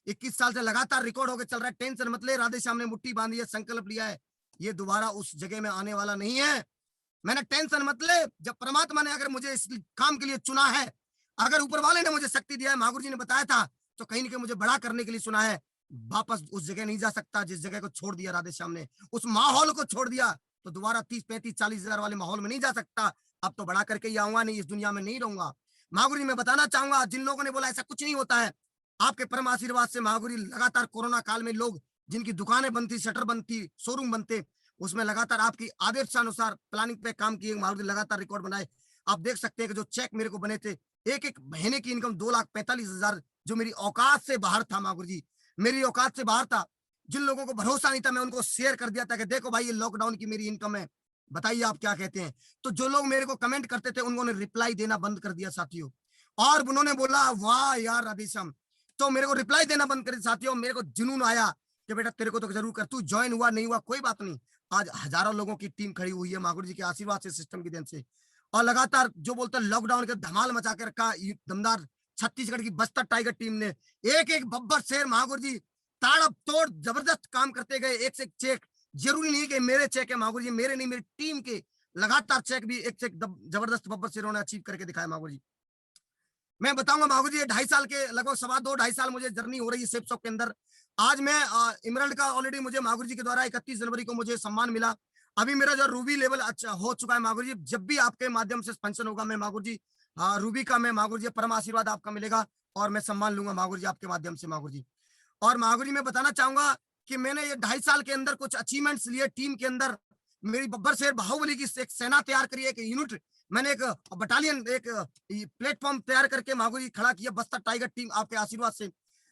21 साल से लगातार रिकॉर्ड होकर चल रहा है, टेंशन मत ले। राधेश्याम ने मुट्ठी बांधी है, संकल्प लिया है, ये दोबारा उस जगह में आने वाला नहीं है। मैंने टेंशन मत ले, जब परमात्मा ने अगर मुझे इस काम के लिए चुना है, अगर ऊपर वाले ने मुझे शक्ति दिया है, महागुरु जी ने बताया था, तो कहीं ना कहीं मुझे बड़ा करने के लिए सुना है। वापस उस जगह नहीं जा सकता जिस जगह को छोड़ दिया राधेश्याम ने, उस माहौल को छोड़ दिया, तो दोबारा 30, 35, 40 हजार वाले माहौल में नहीं जा सकता। अब तो बड़ा करके ही आऊंगा, नहीं इस दुनिया में नहीं रहूंगा। महागुरु जी मैं बताना चाहूंगा, जिन लोगों ने बोला ऐसा कुछ नहीं होता है, आपके परम आशीर्वाद से महागुरु लगातार कोरोना काल में लोग जिनकी दुकानें बंद थी, शटर बंद थी, शोरूम बंद थे, उसमें लगातार आपकी आदेशानुसार प्लानिंग पे काम किए, महागुरु लगातार रिकॉर्ड बनाए। आप देख सकते हैं कि जो चेक मेरे को बने थे, एक महीने की इनकम 2,45,000, जो मेरी औकात से बाहर था महागुरु जी, मेरी औकात से बाहर था। जिन लोगों को भरोसा नहीं था, मैं उनको शेयर कर दिया था कि देखो भाई ये लॉकडाउन की मेरी इनकम है, बताइए आप क्या कहते हैं। तो जो लोग मेरे को कमेंट करते थे उन्होंने रिप्लाई देना बंद कर दिया साथियों, और उन्होंने बोला वाह यार राधेश्याम, तो मेरे को रिप्लाई देना बंद कर दिया साथियों। मेरे को जुनून आया कि बेटा तेरे को तो जरूर कर, तू ज्वाइन हुआ नहीं हुआ कोई बात नहीं, आज हजारों लोगों की टीम खड़ी हुई है महागुरु जी के आशीर्वाद से, सिस्टम की देन से। और लगातार जो बोलते हैं लॉकडाउन के धमाल मचा के रखा दमदार छत्तीसगढ़ की बस्तर टाइगर टीम ने, एक बब्बर शेर महागुरु जी ताड़प तोड़ जबरदस्त काम करते गए, एक से एक चेक, जरूरी नहीं कि मेरे चेक है महागुरु जी, मेरे नहीं मेरी टीम के लगातार चेक भी एक से एक जबरदस्त बब्बर शेरों ने अचीव करके दिखाया महागुरु जी। मैं बताऊंगा माहौर जी, ये 2.5 साल के लगभग 2.5 मुझे जर्नी हो रही है सेफ शॉप के अंदर। आज मैं इमरल्ड का ऑलरेडी मुझे माहौर जी के द्वारा 31 जनवरी को मुझे सम्मान मिला। अभी मेरा जो रूबी लेवल अच्छा हो चुका है माहौर जी। जब भी आपके माध्यम से फंक्शन होगा मैं माहौर जी रूबी का मैं माहौर जी परम आशीर्वाद आपका मिलेगा और मैं सम्मान लूंगा माहौर जी आपके माध्यम से माहौर जी। और माहौर जी मैं बताना चाहूंगा कि मैंने ये 2.5 साल के अंदर कुछ अचीवमेंट्स लिए टीम के अंदर। मेरी बब्बर शेर बाहुबली की एक सेना तैयार करी, एक यूनिट मैंने एक बटालियन एक प्लेटफॉर्म तैयार करके माहौर जी खड़ा किया बस्तर टाइगर टीम आपके आशीर्वाद से।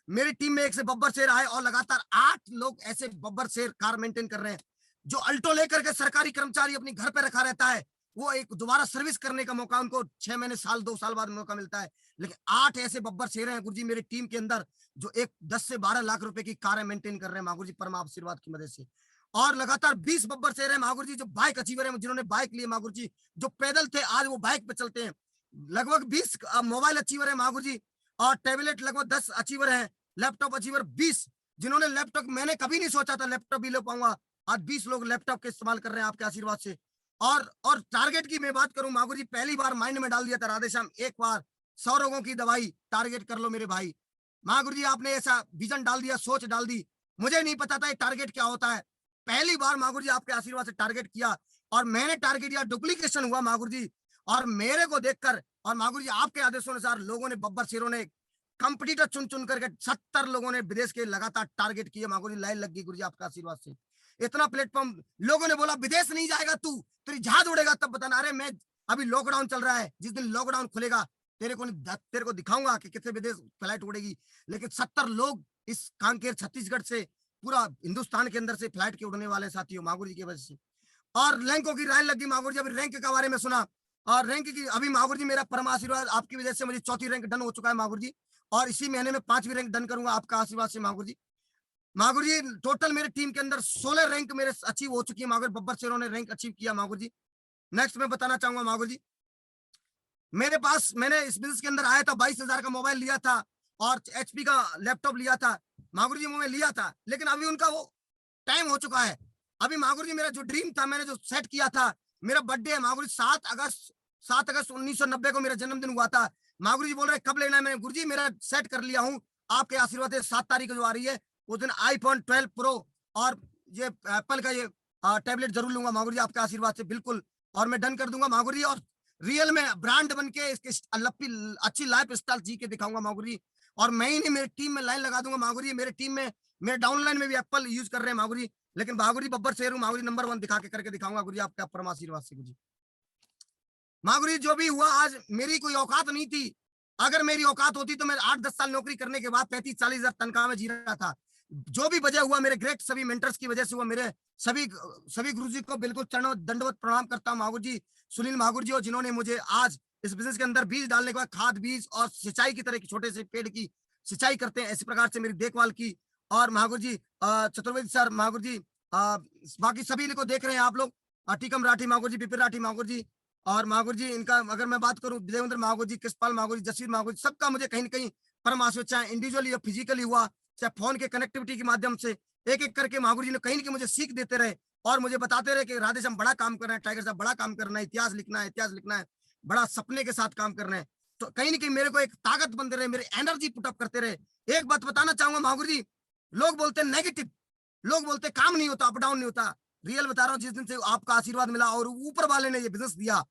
मेरी टीम में एक से बब्बर शेर आए और लगातार 8 लोग ऐसे बब्बर शेर कार मेंटेन कर रहे हैं। जो अल्टो लेकर के सरकारी कर्मचारी अपनी घर पे रखा रहता है, वो एक दोबारा सर्विस करने का मौका उनको 6 महीने साल 2 साल बाद मौका मिलता है। लेकिन 8 ऐसे बब्बर शेर हैं गुरुजी मेरी टीम के अंदर जो एक 10 से 12 लाख रुपए की कारें मेंटेन कर रहे हैं माहौर जी परम आशीर्वाद की मदद से। और लगातार 20 बब्बर शेर है माहौर जी जो बाइक अचीवर है, जिन्होंने बाइक लिए माहौर जी, जो पैदल थे आज वो बाइक पे चलते हैं। लगभग 20 मोबाइल अचीवर है माहौर जी, और टैबलेट लगभग 10 अचीवर है, लैपटॉप अचीवर 20, जिन्होंने लैपटॉप, मैंने कभी नहीं सोचा था लैपटॉप भी ले पाऊंगा, आज 20 लोग लैपटॉप के इस्तेमाल कर रहे हैं आपके आशीर्वाद से। और टारगेट की मैं बात करूं माहौर जी, पहली बार माइंड में डाल दिया था राधेश्याम, एक बार 100 रोगों की दवाई टारगेट कर लो मेरे भाई। माहौर जी आपने ऐसा विजन डाल दिया, सोच डाल दी, मुझे नहीं पता था ये टारगेट क्या होता है। पहली बार माहौर जी आपके आशीर्वाद से टारगेट किया और मैंने टारगेट किया, डुप्लीकेशन हुआ माहौर जी। और मेरे को देखकर और माहौर जी आपके आदेशों अनुसार लोगों ने, बब्बर शेरों ने कंपटीटर चुन चुन करके 70 लोगों ने विदेश के लगातार टारगेट किए माहौर जी, लाइन लग गई गुरुजी आपका आशीर्वाद से। इतना प्लेटफॉर्म, लोगों ने बोला विदेश नहीं जाएगा तू, तेरी जहाज उड़ेगा तब बताना। अरे मैं अभी लॉकडाउन चल रहा है, जिस दिन लॉकडाउन खुलेगा तेरे को दिखाऊंगा कि कितने विदेश फ्लाइट उड़ेगी। लेकिन 70 लोग इस कांकेर छत्तीसगढ़ से पूरा हिंदुस्तान के अंदर से फ्लाइट के उड़ने वाले साथियों माहौर जी की वजह से। और रैंकों की लाइन लगी माहौर जी, अभी रैंक के बारे में सुना, और रैंक की अभी माहौर जी मेरा परम आशीर्वाद आपकी वजह से मुझे 4थी रैंक डन हो चुका है माहौर जी, और इसी महीने में 5वीं रैंक डन करूंगा आपका आशीर्वाद से माहौर जी। माहौर जी टोटल मेरे टीम के अंदर 16 रैंक मेरे अचीव हो चुकी है माहौर, बब्बर शेरों ने रैंक अचीव किया माहौर जी। नेक्स्ट मैं बताना चाहूंगा माहौर जी, मेरे पास, मैंने इस बिजनेस के अंदर आया था 22,000 का मोबाइल लिया था और HP का लैपटॉप लिया था माहौर जी, मैं लिया था, लेकिन अभी उनका वो टाइम हो चुका है। अभी माहौर जी मेरा जो ड्रीम था, मैंने जो सेट किया था, मेरा बर्थडे है माहौर जी 7 अगस्त 1990 को मेरा जन्मदिन हुआ था। माहौर जी बोल रहे कब लेना है, मैंने गुरुजी मेरा सेट कर लिया हूँ, आपके आशीर्वाद से 7 तारीख जो आ रही है उस दिन iPhone 12 Pro और ये एप्पल का ये टैबलेट जरूर लूंगा माहौर जी आपके आशीर्वाद से, बिल्कुल। और मैं डन कर दूंगा माहौर जी, और रियल में ब्रांड बन के इसके अच्छी लाइफ स्टाइल जी के दिखाऊंगा माहौर जी। और मैं ही नहीं, मेरी टीम में लाइन लगा दूंगा माहौर जी। मेरे टीम में, मेरे डाउनलाइन में भी एप्पल यूज कर रहे हैं माहौर जी, लेकिन माहौर जी बब्बर शेर हूं माहौर जी, नंबर 1 दिखा के करके दिखाऊंगा गुरु जी आपका परम आशीर्वाद से। गुरु जी माहौर जी जो भी हुआ, आज मेरी कोई औकात नहीं थी, अगर मेरी औकात होती तो मैं 8-10 साल नौकरी करने के बाद 35-40 हजार तनख्वाह में जी रहा था। जो भी वजह हुआ मेरे ग्रेट सभी मेंटर्स की वजह से हुआ। मेरे सभी गुरुजी को बिल्कुल चरणों दंडवत प्रणाम करता हूँ माहौर जी, सुनील माहौर जी, और जिन्होंने मुझे आज इस बिजनेस के अंदर बीज डालने के बाद खाद बीज और सिंचाई की तरह छोटे से पेड़ की सिंचाई करते हैं, इसी प्रकार से मेरी देखभाल की। और माहौर जी चतुर्वेदी सर माहौर जी, बाकी सभी को देख रहे हैं आप लोग, टीकम राठी माहौर जी, बिपिन राठी माहौर जी, और माहौर जी इनका अगर मैं बात करूं, देवेंद्र माहौर जी, कृष्णपाल माहौर जी, जसवीर माहौर जी, सबका मुझे कहीं ना कहीं परम आशीर्वाद, चाहे इंडिविजुअली या फिजिकली हुआ, चाहे फोन के कनेक्टिविटी के माध्यम से, एक एक करके माहौर जी ने कहीं ना कहीं मुझे सीख देते रहे और मुझे बताते रहे कि राधेश्याम बड़ा काम कर रहे हैं, टाइगर साहब बड़ा काम करना है, इतिहास लिखना है, बड़ा सपने के साथ काम कर रहे हैं। तो कहीं ना कहीं मेरे को एक ताकत बनते रहे, मेरी एनर्जी पुटअप करते रहे। एक बात बताना चाहूंगा माहौर जी, लोग बोलते हैं नेगेटिव, लोग बोलते काम नहीं होता, अप डाउन नहीं होता, रियल बता रहा हूँ, जिस दिन से आपका आशीर्वाद मिला और ऊपर वाले ने ये बिजनेस दिया,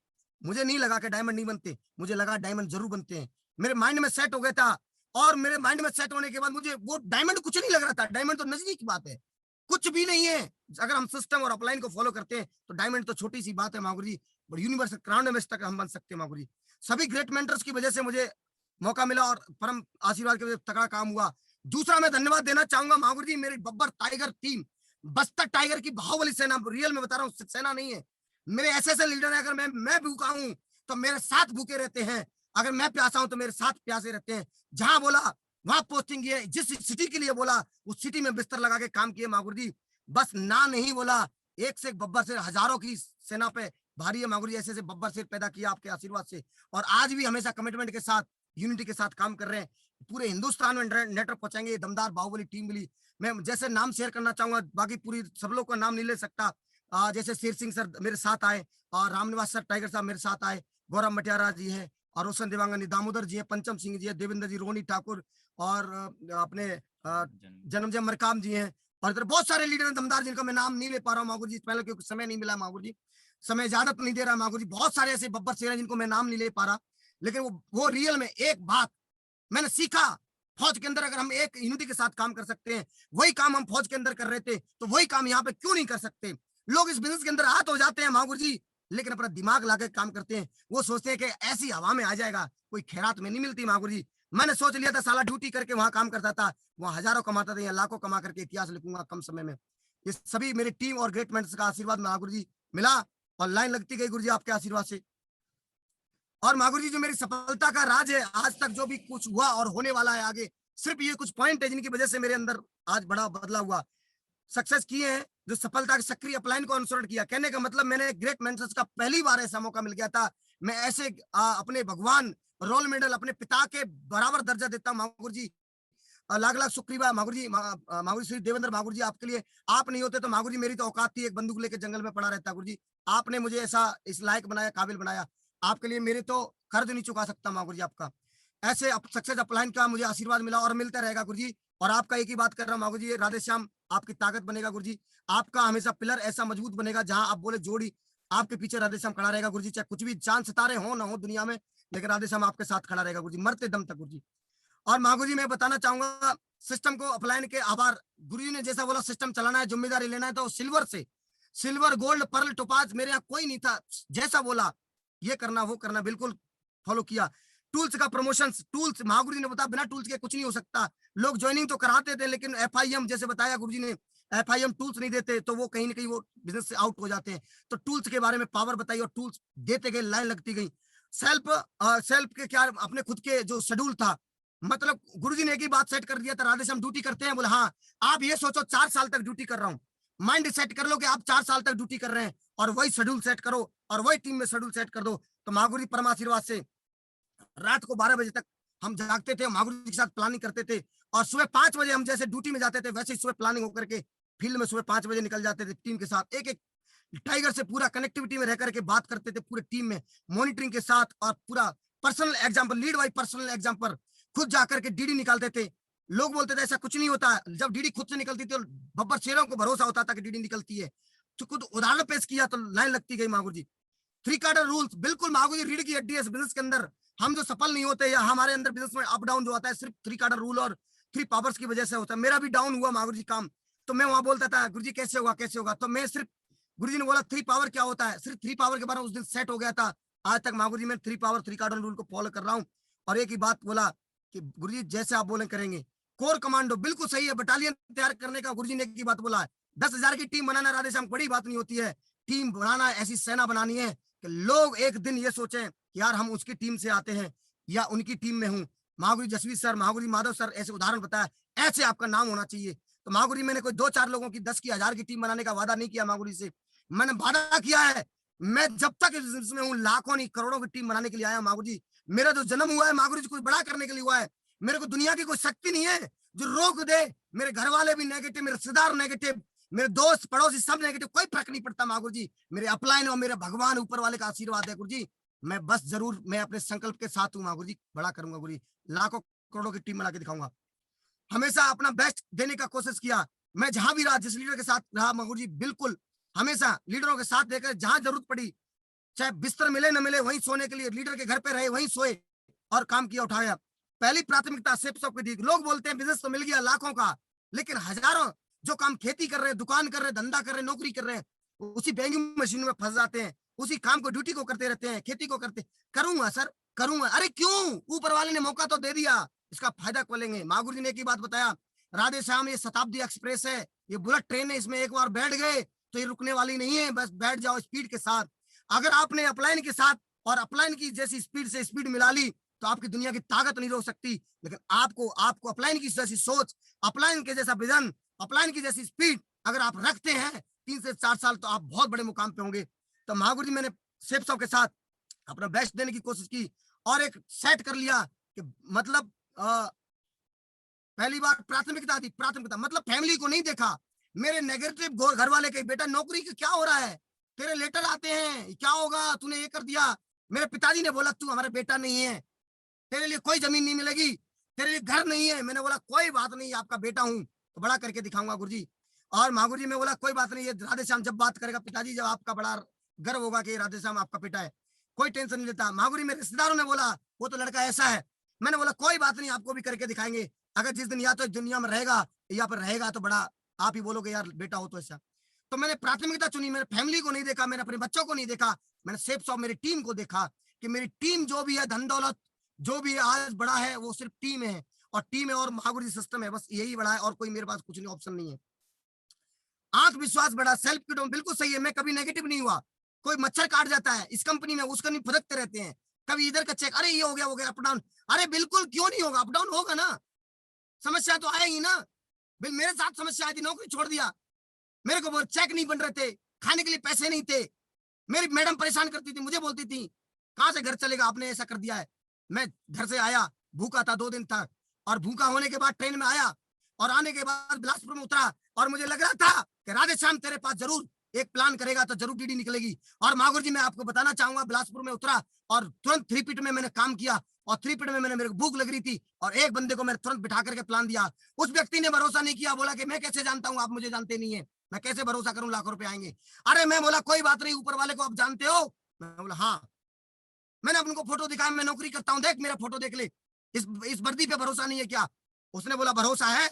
मुझे नहीं लगा कि डायमंड नहीं बनते, मुझे लगा डायमंड जरूर बनते हैं। मेरे माइंड में सेट हो गया था, और मेरे माइंड में सेट होने के बाद मुझे वो डायमंड कुछ नहीं लग रहा था। डायमंड तो नजदीक की बात है, कुछ भी नहीं है। अगर हम सिस्टम और अपलाइन को फॉलो करते हैं तो डायमंड तो छोटी सी बात है माहौर जी, बट यूनिवर्सल क्राउन में तक हम बन सकते हैं माहौर जी। सभी ग्रेट मेंटर्स की वजह से मुझे मौका मिला और परम आशीर्वाद की वजह से तगड़ा काम हुआ। दूसरा मैं धन्यवाद देना चाहूंगा माहौर जी, मेरी Babbar tiger team, Bastar tiger की बाहुबली सेना, रियल में बता रहा हूँ, सेना नहीं है, मेरे ऐसे लीडर है। अगर मैं भूखा हूं तो मेरे साथ भूखे रहते हैं, अगर मैं प्यासा हूं तो मेरे साथ प्यासे रहते हैं। जहां बोला वहां पोस्टिंग है, जिस सिटी के लिए बोला उस सिटी में बिस्तर लगा के काम किए माहौर जी। बस ना नहीं बोला, एक से एक बब्बर से हजारों की सेना पे भारी है माहौर जी, ऐसे बब्बर से पैदा किया आपके आशीर्वाद से, और आज भी हमेशा कमिटमेंट के साथ, यूनिटी के साथ काम कर रहे हैं। पूरे हिंदुस्तान में नेटवर्क पहुंचाएंगे, दमदार बाहुबली टीम मिली। मैं जैसे नाम शेयर करना चाहूंगा, बाकी पूरी सब लोग का नाम नहीं ले सकता, जैसे शेर सिंह सर मेरे साथ आए, और रामनिवास सर टाइगर साहब मेरे साथ आए, गौरव मटियारा जी है, और रोशन देवांगनी, दामोदर जी है, पंचम सिंह जी है, देवेंद्र जी, रोहिणी ठाकुर और अपने जन्मजय मरकाम जी हैं, और इधर बहुत सारे लीडर हैं दमदार जिनका मैं नाम नहीं ले पा रहा हूँ मागुर जी, पहले क्योंकि समय नहीं मिला मागुर जी, समय इजाजत नहीं दे रहा मागुर जी। बहुत सारे ऐसे बब्बर शेर हैं जिनको मैं नाम नहीं ले पा रहा, लेकिन वो रियल में एक बात मैंने सीखा, फौज के अंदर अगर हम एक यूनिटी के साथ काम कर सकते हैं, वही काम हम फौज के अंदर कर रहे थे, तो वही काम यहाँ पे क्यों नहीं कर सकते। लोग इस बिजनेस के अंदर हाथ हो जाते हैं मागुर जी, लेकिन अपना दिमाग लाकर काम करते हैं। वो सोचते हैं कि ऐसी हवा में आ जाएगा, कोई खैरात में नहीं मिलती मागुर जी। मैंने सोच लिया था साला ड्यूटी करके वहां काम करता था, वहां हजारों कमाता था, या लाखों कमा करके इतिहास लिखूंगा कम समय में। ये सभी मेरी टीम और ग्रेट मेंटर्स का आशीर्वाद मागुर जी मिला, और लाइन लगती गई गुरु जी आपके आशीर्वाद से। और मागुर जी जो मेरी सफलता का राज है आज तक, जो भी कुछ हुआ और होने वाला है आगे, सिर्फ ये कुछ पॉइंट है जिनकी वजह से मेरे अंदर आज बड़ा बदलाव हुआ। सक्सेस किए हैं जो सफलता के सक्रिय अपलाइन को अनुसरण किया। कहने का मतलब मैंने ग्रेट मेंटर्स का पहली बार ऐसा मौका मिल गया था, मैं ऐसे अपने भगवान रोल मॉडल अपने पिता के बराबर दर्जा देता हूं मागुर जी। लाख लाख शुक्रिया मागुर जी, मागुर श्री देवेंद्र मागुर जी, आपके लिए। आप नहीं होते तो मागुर जी मेरी तो औकात थी एक बंदूक लेके जंगल में पड़ा रहता गुरु जी। आपने मुझे ऐसा इस लायक बनाया, काबिल बनाया, आपके लिए मेरे तो कर्ज नहीं चुका सकता मागुर जी आपका। ऐसे सक्सेस अपलाइन का मुझे आशीर्वाद मिला और मिलता रहेगा गुरु जी। और आपका एक ही बात कर रहा हूँ मागुर जी, राधे श्याम आपकी ताकत बनेगा गुरु जी। आपका हमेशा पिलर ऐसा मजबूत बनेगा, जहां आप बोले जोड़ी, आपके पीछे राधे श्याम खड़ा रहेगा गुरु जी। चाहे कुछ भी चांद सितारे हो ना हो दुनिया में, लेकिन राधे श्याम आपके साथ खड़ा रहेगा गुरु जी, मरते दम तक गुरु जी। और मागुर जी मैं बताना चाहूंगा सिस्टम को अपलाइन के आभार। गुरुजी ने जैसा बोला सिस्टम चलाना है, जिम्मेदारी लेना है, तो सिल्वर से, सिल्वर गोल्ड पर्ल टोपाज मेरे यहाँ कोई नहीं था, जैसा बोला ये करना वो करना, बिल्कुल फॉलो किया। टूल्स का प्रमोशन, टूल्स मागुर जी ने बताया बिना टूल्स के कुछ नहीं हो सकता। लोग ज्वाइनिंग तो कराते थे, लेकिन FIM जैसे बताया गुरुजी ने, FIM टूल्स नहीं देते तो वो कहीं ना कहीं वो बिजनेस से आउट हो जाते हैं। तो टूल्स के बारे में पावर बताई और टूल्स देते गए, लाइन लगती गई। सेल्फ के क्या अपने खुद के जो शेड्यूल था, मतलब गुरुजी ने एक ही बात सेट कर दिया था, राधे श्याम ड्यूटी करते हैं, बोले हाँ आप ये सोचो 4 साल तक ड्यूटी कर रहा हूँ, माइंड सेट कर लो कि आप 4 साल तक ड्यूटी कर रहे हैं, और वही शेड्यूल सेट करो और वही टीम में शेड्यूल सेट कर दो। तो मागुर जी परम आशीर्वाद से रात को 12 बजे तक हम जागते थे, मागुर जी के साथ प्लानिंग करते थे, और सुबह 5 बजे हम जैसे ड्यूटी में जाते थे वैसे ही सुबह प्लानिंग होकर के फील्ड में सुबह 5 बजे निकल जाते थे टीम के साथ। एक एक टाइगर से पूरा कनेक्टिविटी में रह करके बात करते थे पूरे टीम में, मॉनिटरिंग के साथ, और पूरा personal example, lead by personal example, खुद जाकर के डीडी निकालते थे। लोग बोलते थे ऐसा कुछ नहीं होता, जब डीडी खुद से निकलती थी तो बब्बर शेरों को भरोसा होता था कि डीडी निकलती है, तो खुद उदाहरण पेश किया तो लाइन लगती गई मागुर जी। 3 क्वार्टर रूल्स, बिल्कुल मागुर जी रीढ़ की हड्डी है इस बिजनेस के अंदर। हम जो सफल नहीं होते, या हमारे अंदर बिजनेस में अप डाउन जो आता है, सिर्फ 3 क्वार्टर रूल और 3 पावर्स की वजह से होता है। मेरा भी डाउन हुआ मागुर जी काम, तो मैं वहां बोलता था गुरु जी कैसे होगा कैसे होगा, तो मैं सिर्फ, गुरुजी ने बोला 3 पावर क्या होता है, सिर्फ 3 पावर के बारे में उस दिन सेट हो गया था। आज तक मागुर जी मैं 3 पावर 3 कार्डन रूल को फॉलो कर रहा हूँ। और एक ही बात बोला कि गुरुजी जैसे आप बोले करेंगे। कोर कमांडो बिल्कुल सही है, बटालियन तैयार करने का गुरुजी ने एक ही बात बोला है, 10,000 की टीम बनाना राधे श्याम बड़ी बात नहीं होती है। टीम बनाना, ऐसी सेना बनानी है कि लोग एक दिन ये सोचें यार हम उसकी टीम से आते हैं या उनकी टीम में हूँ। महागुरी जसवीर सर, महागुरी माधव सर ऐसे उदाहरण बताया, ऐसे आपका नाम होना चाहिए। तो महागुरी मैंने कोई 2-4 लोगों की 10 की 1000 की टीम बनाने का वादा नहीं किया मागुरी से, मैंने वादा किया है मैं जब तक इसमें हूँ लाखों नहीं करोड़ों की टीम बनाने के लिए आया मागुर जी। मेरा जो जन्म हुआ है मागुर जी कुछ बड़ा करने के लिए हुआ है। मेरे को दुनिया की कोई शक्ति नहीं है जो रोक दे। मेरे घर वाले भी नेगेटिव, मेरे रिश्तेदार नेगेटिव, मेरे दोस्त पड़ोसी सब नेगेटिव, कोई फर्क नहीं पड़ता मागुर जी। मेरे अपलाइन और मेरे भगवान ऊपर वाले का आशीर्वाद है गुरु जी। मैं बस जरूर मैं अपने संकल्प के साथ हूँ मागुर जी, बड़ा करूंगा गुरु जी, लाखों करोड़ों की टीम बना के दिखाऊंगा। हमेशा अपना बेस्ट देने का कोशिश किया। मैं जहां भी रहा, जिस लीडर के साथ रहा मागुर जी, बिल्कुल हमेशा लीडरों के साथ देकर जहां जरूरत पड़ी, चाहे बिस्तर मिले न मिले, वहीं सोने के लिए लीडर के घर पे रहे, वहीं सोए और काम किया उठाया। पहली प्राथमिकता सेफ सबको दी। लोग बोलते हैं बिजनेस तो मिल गया लाखों का, लेकिन हजारों जो काम खेती कर रहे हैं, दुकान कर रहे हैं, धंधा कर रहे हैं, नौकरी कर रहे हैं, उसी बैंकिंग मशीन में फंस जाते हैं, उसी काम को ड्यूटी को करते रहते हैं, खेती को करते। करूंगा सर करूंगा, अरे क्यों, ऊपर वाले ने मौका तो दे दिया, इसका फायदा को लेंगे। मागुर जी ने एक ही बात बताया, राधे श्याम ये शताब्दी एक्सप्रेस है, ये बुलेट ट्रेन है, इसमें एक बार बैठ गए तो ये रुकने वाली नहीं है, बस बैठ जाओ स्पीड के साथ। अगर आपने अपलाइन के साथ और अपलाइन की जैसी स्पीड से स्पीड मिला ली तो आपकी दुनिया की ताकत नहीं रोक सकती। लेकिन आपको अपलाइन की जैसी सोच, अपलाइन के जैसा विजन, अपलाइन की जैसी स्पीड अगर आप रखते हैं 3 से 4 साल तो आप बहुत बड़े मुकाम पे होंगे। तो मागुर जी मैंने सेफ साहब के साथ अपना बेस्ट देने की कोशिश की और एक सेट कर लिया कि मतलब पहली बार प्राथमिकता दी। प्राथमिकता मतलब फैमिली को नहीं देखा। मेरे नेगेटिव घर वाले कहे बेटा नौकरी का क्या हो रहा है, तेरे लेटर आते हैं, क्या होगा, तूने ये कर दिया, मेरे पिताजी ने बोला तू हमारा बेटा नहीं है, तेरे लिए कोई जमीन नहीं मिलेगी, तेरे लिए घर नहीं है। मैंने बोला कोई बात नहीं, आपका बेटा हूं तो बड़ा करके दिखाऊंगा गुरुजी। और महागुरु जी मैं बोला कोई बात नहीं, ये राधे श्याम जब बात करेगा पिताजी, जब आपका बड़ा गर्व होगा कि राधे श्याम आपका बेटा है, कोई टेंशन नहीं लेता। महागुरु जी मेरे रिश्तेदारों ने बोला वो तो लड़का ऐसा है। मैंने बोला कोई बात नहीं, आपको भी करके दिखाएंगे। अगर जिस दिन या तो दुनिया में रहेगा या पर रहेगा तो बड़ा आप ही बोलोगे यार बेटा हो तो ऐसा। तो मैंने प्राथमिकता चुनी, मैंने फैमिली को नहीं देखा, मैंने अपने बच्चों को नहीं देखा, मैंने सेफ्स ऑफ मेरी टीम को देखा कि मेरी टीम जो भी है, धन दौलत जो भी आज बड़ा है वो सिर्फ टीम है, और टीम है और महागुरु सिस्टम है, बस यही बड़ा है और कोई मेरे पास कुछ नहीं, ऑप्शन नहीं है। आत्मविश्वास बड़ा, सेल्फ कॉन्फिडेंस बिल्कुल सही है, मैं कभी नेगेटिव नहीं हुआ। कोई मच्छर काट जाता है इस कंपनी में, उस कंपनी फुदकते रहते हैं, कभी इधर का चेक, अरे ये हो गया अप डाउन, अरे बिल्कुल क्यों नहीं होगा, अप डाउन होगा ना, समस्या तो आएगी ना। बिल मेरे साथ समस्या आई थी, नौकरी छोड़ दिया, मेरे को चेक नहीं बन रहे थे, खाने के लिए पैसे नहीं थे, मेरी मैडम परेशान करती थी, मुझे बोलती थी कहां से घर चलेगा, आपने ऐसा कर दिया है। मैं घर से आया, भूखा था 2 दिन तक, और भूखा होने के बाद ट्रेन में आया और आने के बाद बिलासपुर में उतरा, और मुझे लग रहा था कि राधे श्याम तेरे पास जरूर एक प्लान करेगा तो जरूर डीडी निकलेगी। और मागुर जी मैं आपको बताना चाहूंगा, बिलासपुर में उतरा और तुरंत 3 पीट में मैंने काम किया, और 3 पीट में मेरे को भूख लग रही थी, और एक बंदे को मैंने तुरंत बिठा करके प्लान दिया। उस व्यक्ति ने भरोसा नहीं किया, बोला कि मैं कैसे जानता हूँ, आप मुझे जानते नहीं है, मैं कैसे भरोसा करूं लाखों रुपए आएंगे। अरे मैं बोला कोई बात नहीं, ऊपर वाले को आप जानते हो। मैं बोला हाँ, मैंने उनको फोटो दिखाया, मैं नौकरी करता हूं, देख मेरा फोटो देख ले, इस वर्दी पे भरोसा नहीं है क्या। उसने बोला भरोसा है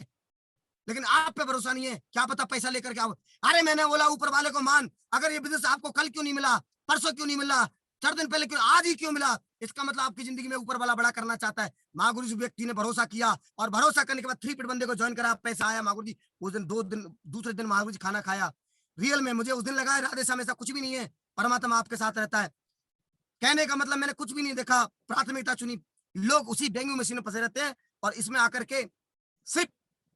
लेकिन आप पे भरोसा नहीं है, क्या पता पैसा लेकर के आओ। अरे मैंने बोला ऊपर वाले को मान, अगर ये बिजनेस आपको कल क्यों नहीं मिला, परसों क्यों नहीं मिला, 4 दिन पहले क्यों, आज ही क्यों मिला, इसका मतलब आपकी जिंदगी में ऊपर वाला बड़ा करना चाहता है। महागुरु जी व्यक्ति ने भरोसा किया, और भरोसा करने के बाद 3 पीट बंदे को ज्वाइन करा, पैसा आया। महागुरु जी उस दिन 2 दिन, दूसरे दिन महागुरु जी खाना खाया। रियल में मुझे उस दिन लगा राधे श्याम ऐसा कुछ भी नहीं है, परमात्मा आपके साथ रहता है। कहने का मतलब मैंने कुछ भी नहीं देखा, प्राथमिकता चुनी। लोग उसी डेंगू मशीन में फंसे रहते हैं, और इसमें आकर के सिर्फ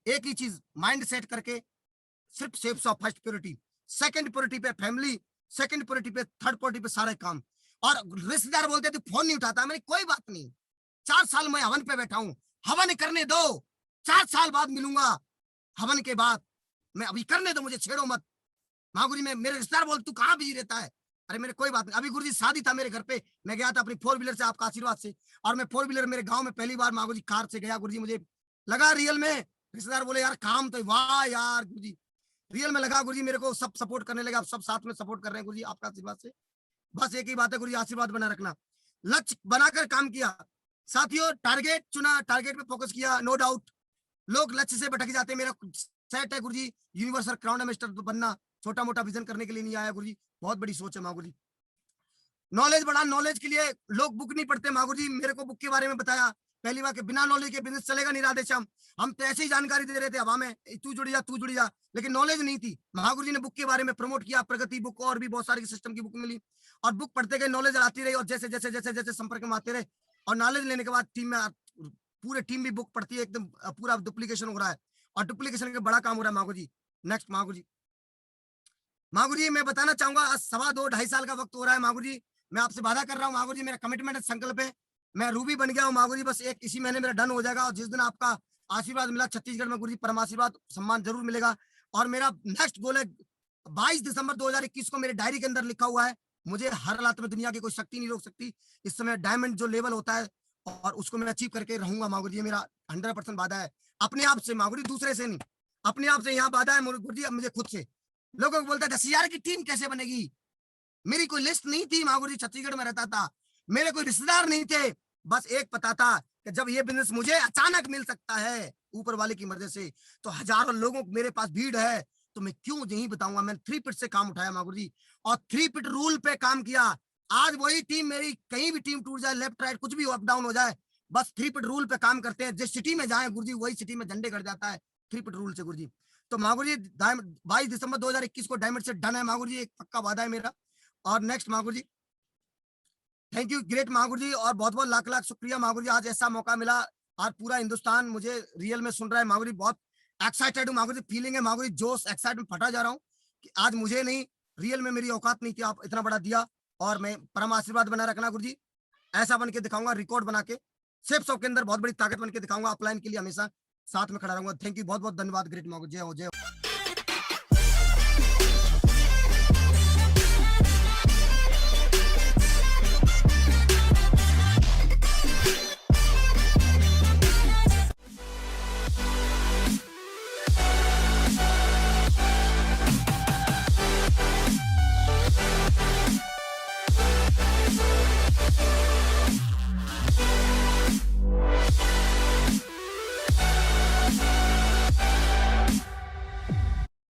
एक ही चीज माइंड सेट करके, सिर्फ safes of first purity, second purity पे फैमिली, सेकंड प्योरिटी पे, थर्ड प्योरिटी पे सारे काम। और रिश्तेदार बोलते थे फोन नहीं उठाता, मैंने कोई बात नहीं, 4 साल मैं हवन पे बैठा हूं, हवन करने दो, 4 साल बाद मिलूंगा, हवन के बाद, मैं अभी करने दो, मुझे छेड़ो मत। महागुरु में मेरे रिश्तेदार बोलते तू कहाँ बिजी रहता है, अरे मेरे कोई बात नहीं, अभी गुरुजी शादी था मेरे घर पे, मैं गया था अपनी 4 व्हीलर से आपका आशीर्वाद से, और मैं 4 व्हीलर मेरे गांव में पहली बार महागुरु जी कार से गया। गुरुजी मुझे लगा रियल में, रिश्तेदार बोले यार काम तो, वाह यार गुरुजी रियल में लगा, गुरुजी मेरे को सब सपोर्ट करने लगे, आप सब साथ में सपोर्ट कर रहे हैं गुरुजी आपका आशीर्वाद से। बस एक ही बात है गुरुजी, आशीर्वाद बना रखना, लक्ष्य बनाकर काम किया। साथियों टारगेट चुना, टारगेट पे फोकस किया, नो डाउट लोग लक्ष्य से भटक जाते हैं। मेरा सेट है गुरुजी यूनिवर्सल क्राउन एम्बेसडर बनना, छोटा मोटा विजन करने के लिए नहीं आया गुरुजी, बहुत बड़ी सोच है महागुरु जी। नॉलेज बढ़ा, नॉलेज के लिए लोग बुक नहीं पढ़ते, महागुरु जी मेरे को बुक के बारे में बताया पहली बार कि बिना नॉलेज के बिजनेस चलेगा नहीं राधे श्याम। हम तो ऐसे ही जानकारी दे रहे थे हवा में, तू जुड़ जा तू जुड़ जा, लेकिन नॉलेज नहीं थी। महागुरु जी ने बुक के बारे में प्रमोट किया, प्रगति बुक और भी बहुत सारी सिस्टम की बुक मिली, और बुक पढ़ते गए, नॉलेज आती रही, और जैसे जैसे जैसे जैसे संपर्क में आते रहे, और नॉलेज लेने के बाद टीम में, पूरे टीम भी बुक पढ़ती है, एकदम पूरा डुप्लीकेशन हो रहा है, और डुप्लीकेशन का बड़ा काम हो रहा है महागुरु जी। नेक्स्ट महागुरु जी, महागुरु जी मैं बताना चाहूंगा, आज 2.5 साल का वक्त हो रहा है महागुरु जी, मैं आपसे वादा कर रहा हूँ महागुरु जी, मेरा कमिटमेंट है, संकल्प है, मैं रूबी बन गया हूँ महागुरु जी, बस एक इसी महीने मेरा डन हो जाएगा, और जिस दिन आपका आशीर्वाद मिला छत्तीसगढ़ में गुरु जी परम आशीर्वाद सम्मान जरूर मिलेगा। और मेरा नेक्स्ट गोल है 22 दिसंबर 2021 को मेरे डायरी के अंदर लिखा हुआ है, मुझे हर हालात में दुनिया की कोई शक्ति नहीं रोक सकती। इस समय डायमंड जो लेवल होता है, और उसको मैं अचीव करके रहूंगा महागुरु जी, मेरा 100% वादा है अपने आप से महागुरु जी, दूसरे से नहीं, अपने आप से यहाँ वादा है गुरु जी, मुझे खुद से। लोगों को बोलता है 10,000 की टीम कैसे बनेगी, मेरी कोई लिस्ट नहीं थी महागुरु जी, छत्तीसगढ़ में रहता था, मेरे कोई रिश्तेदार नहीं थे, बस एक पता था कि जब ये बिजनेस मुझे अचानक मिल सकता है ऊपर वाले की मदद से, तो हजारों लोगों मेरे पास भीड़ है, तो मैं क्यों नहीं बताऊंगा। मैंने 3 पीट से काम उठाया महागुरु जी, और 3 पीट रूल पे काम किया। आज वही टीम मेरी, कहीं भी टीम टूट जाए, लेफ्ट राइट कुछ भी अप डाउन हो जाए, बस 3 पीट रूल पे काम करते हैं, जिस सिटी में जाए गुरु जी वही सिटी में झंडे गड़ जाता है 3 पीट रूल से गुरु जी। तो महागुरु जी 22 दिसंबर 2021 को डायमंड से डन है महागुरु जी, एक पक्का वादा है मेरा। और next Mahaguru ji, thank you great Mahaguru ji, और बहुत बहुत लाख लाख शुक्रिया महागुरु जी, आज ऐसा मौका मिला, आज पूरा हिंदुस्तान मुझे रियल में सुन रहा है महागुरु जी, बहुत एक्साइटेड हूँ महागुरु जी, फीलिंग है महागुरु जी, जोश एक्साइटमेंट फटा जा रहा हूँ कि आज मुझे नहीं, रियल में मेरी औकात नहीं थी, आप इतना बड़ा दिया, और मैं परम आशीर्वाद बना रखना गुरु जी, ऐसा बन के दिखाऊंगा, रिकॉर्ड बना के सेफ के अंदर बहुत बड़ी ताकत बन के दिखाऊंगा, अपलाइन के लिए हमेशा साथ में खड़ा रहूंगा। थैंक यू, बहुत बहुत धन्यवाद ग्रेट महागुरु, जय हो जय हो।